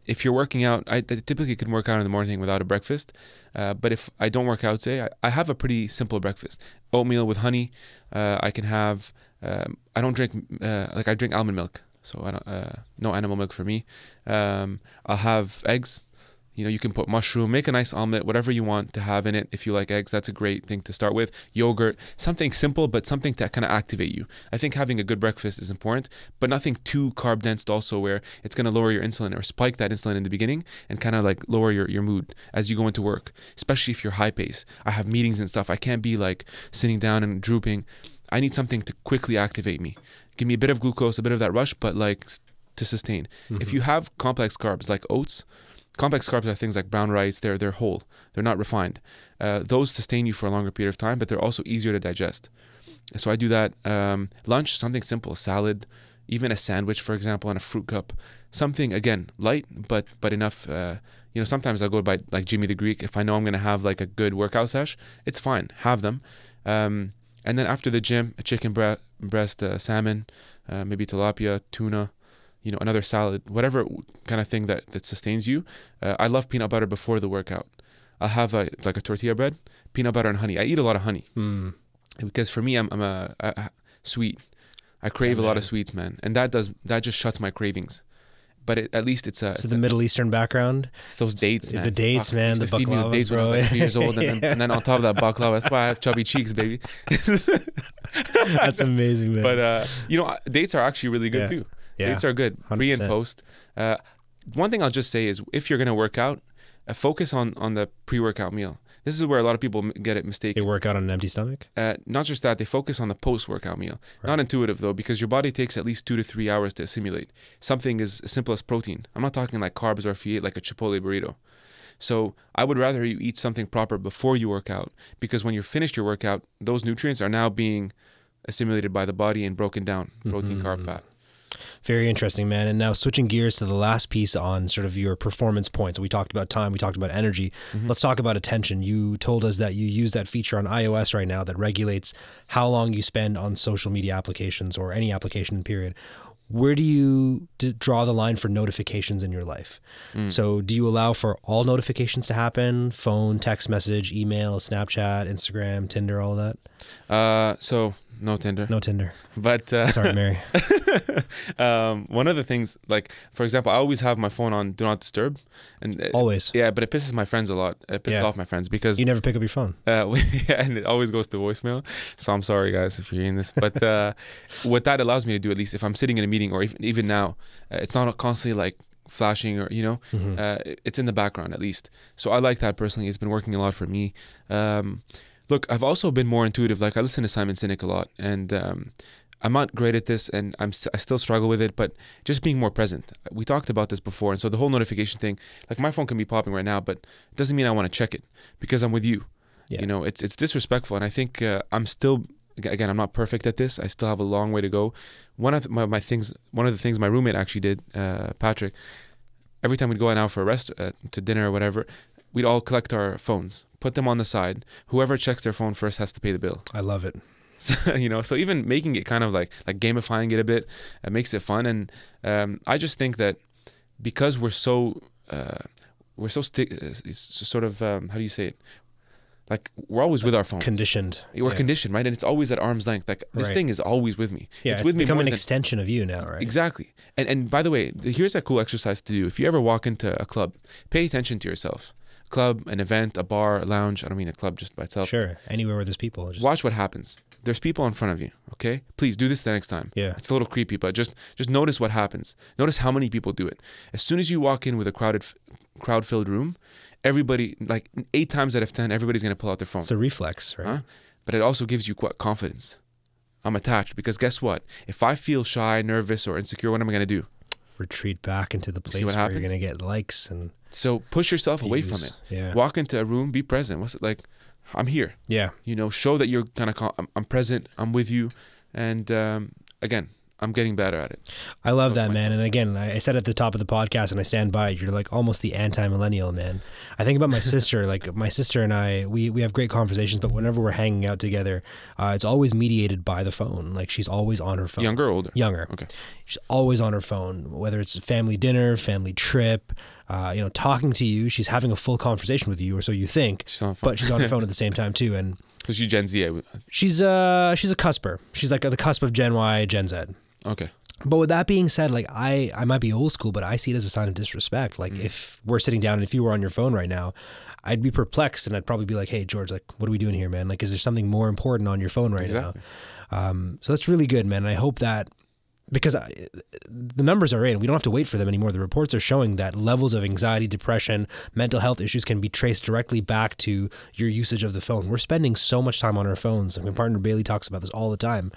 If you're working out, I typically can work out in the morning without a breakfast. But if I don't work out today, I have a pretty simple breakfast. Oatmeal with honey. I can have. I don't drink. I drink almond milk. So I don't. No animal milk for me. I'll have eggs. You can put mushroom, make a nice omelet, whatever you want to have in it. If you like eggs, that's a great thing to start with. Yogurt, something simple, but something to kind of activate you. I think having a good breakfast is important, but nothing too carb dense also where it's going to lower your insulin or spike that insulin in the beginning and kind of like lower your mood as you go into work, especially if you're high pace. I have meetings and stuff. I can't be like sitting down and drooping. I need something to quickly activate me. Give me a bit of glucose, a bit of that rush, but like to sustain. Mm-hmm. If you have complex carbs like oats, complex carbs are things like brown rice. They're whole. They're not refined. Those sustain you for a longer period of time, but they're also easier to digest. So I do that. Lunch, something simple, salad, even a sandwich, for example, and a fruit cup. Something, again, light, but enough. Sometimes I'll go by like Jimmy the Greek. If I know I'm going to have like a good workout sesh, it's fine. Have them. And then after the gym, a chicken breast, salmon, maybe tilapia, tuna, another salad, whatever kind of thing that sustains you. I love peanut butter before the workout. I'll have a tortilla bread, peanut butter and honey. I eat a lot of honey because for me, I'm a sweet. I crave a lot of sweets, man, and that just shuts my cravings. But at least it's the Middle Eastern background. It's those dates, man. The dates, man. The feed me with dates when I was like 3 years old, and then on top of that baklava. That's why I have chubby cheeks, baby. That's amazing, man. But dates are actually really good too. Yeah. Dates are good, 100%. Pre and post. One thing I'll just say is if you're going to work out, focus on the pre-workout meal. This is where a lot of people get it They mistaken. work out on an empty stomach. Not just that, they focus on the post-workout meal. Right. Not intuitive though, because your body takes at least 2 to 3 hours to assimilate. Something as simple as protein. I'm not talking like carbs or if you eat like a Chipotle burrito. So I would rather you eat something proper before you work out, because when you're finished your workout, those nutrients are now being assimilated by the body and broken down, protein, carb, fat. Very interesting, man. And now switching gears to the last piece on sort of your performance points. We talked about time, we talked about energy. Let's talk about attention. You told us that you use that feature on iOS right now that regulates how long you spend on social media applications or any application period. Where do you draw the line for notifications in your life? So do you allow for all notifications to happen? Phone, text message, email, Snapchat, Instagram, Tinder, all of that? So no Tinder. No Tinder. But Sorry, Mary. one of the things, like for example, I always have my phone on Do Not Disturb, and Always. yeah, but it pisses my friends a lot. It pisses off my friends because You never pick up your phone. and it always goes to voicemail. So I'm sorry, guys, if you're hearing this. But what that allows me to do, at least if I'm sitting in a meeting or even now, it's not constantly like flashing or it's in the background at least. So I like that personally. It's been working a lot for me. Look, I've also been more intuitive. Like I listen to Simon Sinek a lot, and I'm not great at this, and I still struggle with it. But just being more present. We talked about this before, and so the whole notification thing. Like my phone can be popping right now, but it doesn't mean I want to check it because I'm with you. Yeah. You know, it's disrespectful, and I think I'm still. Again, I'm not perfect at this. I still have a long way to go. One of the things my roommate actually did, Patrick. Every time we'd go out for to dinner or whatever, we'd all collect our phones, put them on the side. Whoever checks their phone first has to pay the bill. I love it. So, so even making it kind of like gamifying it a bit, makes it fun. And I just think that because we're so sort of how do you say it? Like we're always with our phones. Conditioned. We're conditioned, right? And it's always at arm's length. Like this thing is always with me. Yeah, it's with me become more an than, extension of you now, right? Exactly. And by the way, here's a cool exercise to do. If you ever walk into a club, pay attention to yourself. Club, an event, a bar, a lounge. I don't mean a club just by itself. Sure. Anywhere where there's people. Watch what happens. There's people in front of you, okay? Please do this the next time. Yeah. It's a little creepy, but just notice what happens. Notice how many people do it. As soon as you walk in with a crowd-filled room, everybody, like 8 times out of 10, everybody's going to pull out their phone. It's a reflex, right? But it also gives you confidence. I'm attached because guess what? If I feel shy, nervous, or insecure, what am I going to do? Retreat back into the place where you're going to get likes and so push yourself views. away from it. Yeah. Walk into a room, be present. What's it like? I'm here. Yeah. Show that you're kind of I'm present. I'm with you. And again, I'm getting better at it. I love that, man. And again, I said at the top of the podcast, and I stand by it, you're like almost the anti-millennial, man. I think about my sister, like my sister and I, we have great conversations, but whenever we're hanging out together, it's always mediated by the phone. Like she's always on her phone. Younger or older? Younger. Okay. She's always on her phone, whether it's a family dinner, family trip, talking to you. She's having a full conversation with you, or so you think, but she's on her phone at the same time too. And so she's Gen Z. She's a cusper. She's like at the cusp of Gen Y, Gen Z. Okay. But with that being said, like I might be old school, but I see it as a sign of disrespect. Like if we're sitting down and if you were on your phone right now, I'd be perplexed and I'd probably be like, hey, George, like, what are we doing here, man? Like, is there something more important on your phone right now? So that's really good, man. And I hope that because the numbers are in, we don't have to wait for them anymore. The reports are showing that levels of anxiety, depression, mental health issues can be traced directly back to your usage of the phone. We're spending so much time on our phones. My partner Bailey talks about this all the time.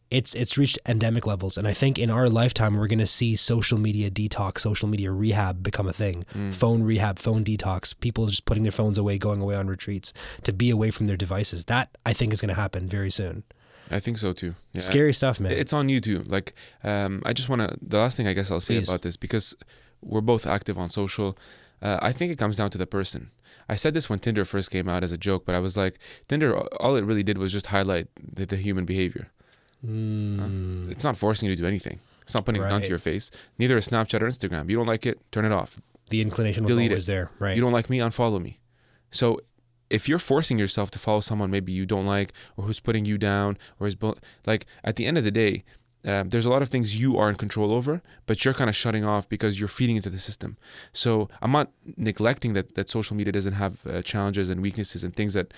It's reached endemic levels. And I think in our lifetime, we're going to see social media detox, social media rehab become a thing. Phone rehab, phone detox, people just putting their phones away, going away on retreats to be away from their devices. That I think is going to happen very soon. I think so too. Yeah. Scary stuff, man. It's on you too. Like, I just want to, the last thing I guess I'll say about this, because we're both active on social, I think it comes down to the person. I said this when Tinder first came out as a joke, but I was like, Tinder, all it really did was just highlight the human behavior. It's not forcing you to do anything. It's not putting a gun to your face. Neither is Snapchat or Instagram. You don't like it, turn it off. The inclination was always there, right? You don't like me, unfollow me. So if you're forcing yourself to follow someone maybe you don't like, or who's putting you down, or is like at the end of the day, there's a lot of things you are in control over, but you're kind of shutting off because you're feeding into the system. So I'm not neglecting that social media doesn't have challenges and weaknesses and things that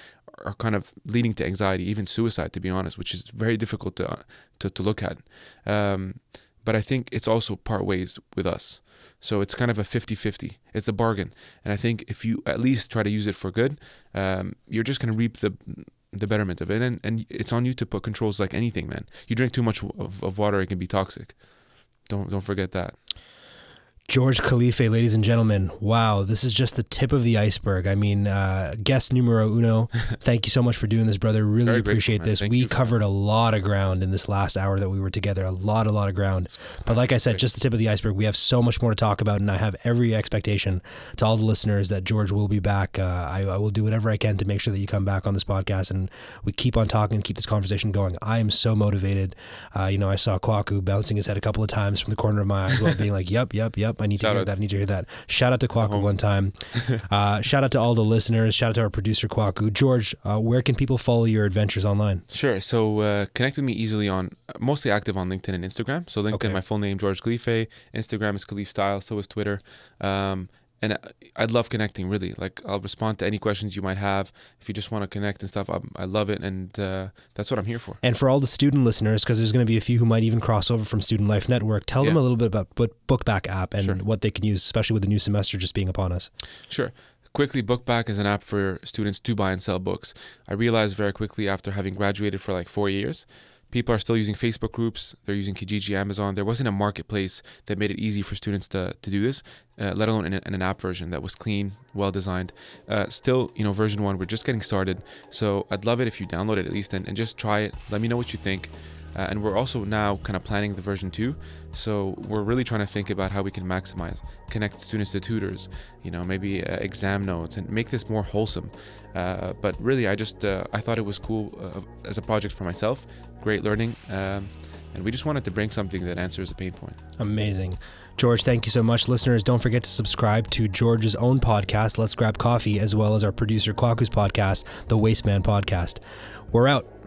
are kind of leading to anxiety, even suicide, to be honest, which is very difficult to look at. But but I think it's also part ways with us. So it's kind of a 50-50. It's a bargain. And I think if you at least try to use it for good, you're just going to reap the betterment of it. And it's on you to put controls like anything, man. You drink too much of water, it can be toxic. Don't forget that. George Khalife, ladies and gentlemen. Wow, this is just the tip of the iceberg. I mean, guest numero uno. Thank you so much for doing this, brother. Really Very appreciate grateful, this. We covered a lot of ground in this last hour that we were together. A lot of ground. But like I said, just the tip of the iceberg. We have so much more to talk about, and I have every expectation to all the listeners that George will be back. I will do whatever I can to make sure that you come back on this podcast, and we keep on talking and keep this conversation going. I am so motivated. I saw Kwaku bouncing his head a couple of times from the corner of my eye as well, being like, yep. I need to hear that. I need to hear that. Shout out to Kwaku one time. Shout out to all the listeners. Shout out to our producer Kwaku. George, where can people follow your adventures online? Sure. So connect with me easily on, mostly active on LinkedIn and Instagram. So LinkedIn, my full name, George Khalife. Instagram is Khalife Style. So is Twitter. And I'd love connecting, really. Like, I'll respond to any questions you might have. If you just want to connect and stuff, I love it. And that's what I'm here for. And for all the student listeners, because there's going to be a few who might even cross over from Student Life Network, tell them a little bit about BookBack app and what they can use, especially with the new semester just being upon us. Sure. Quickly, BookBack is an app for students to buy and sell books. I realized very quickly after having graduated for like 4 years, people are still using Facebook groups. They're using Kijiji, Amazon. There wasn't a marketplace that made it easy for students to do this, let alone in an app version that was clean, well designed. Still, version 1, we're just getting started. So I'd love it if you download it at least and just try it. Let me know what you think. And we're also now kind of planning the version 2. So we're really trying to think about how we can connect students to tutors, maybe exam notes, and make this more wholesome. But really, I thought it was cool as a project for myself. Great learning. And we just wanted to bring something that answers a pain point. Amazing. George, thank you so much. Listeners, don't forget to subscribe to George's own podcast, Let's Grab Coffee, as well as our producer Kwaku's podcast, The Waste Man Podcast. We're out.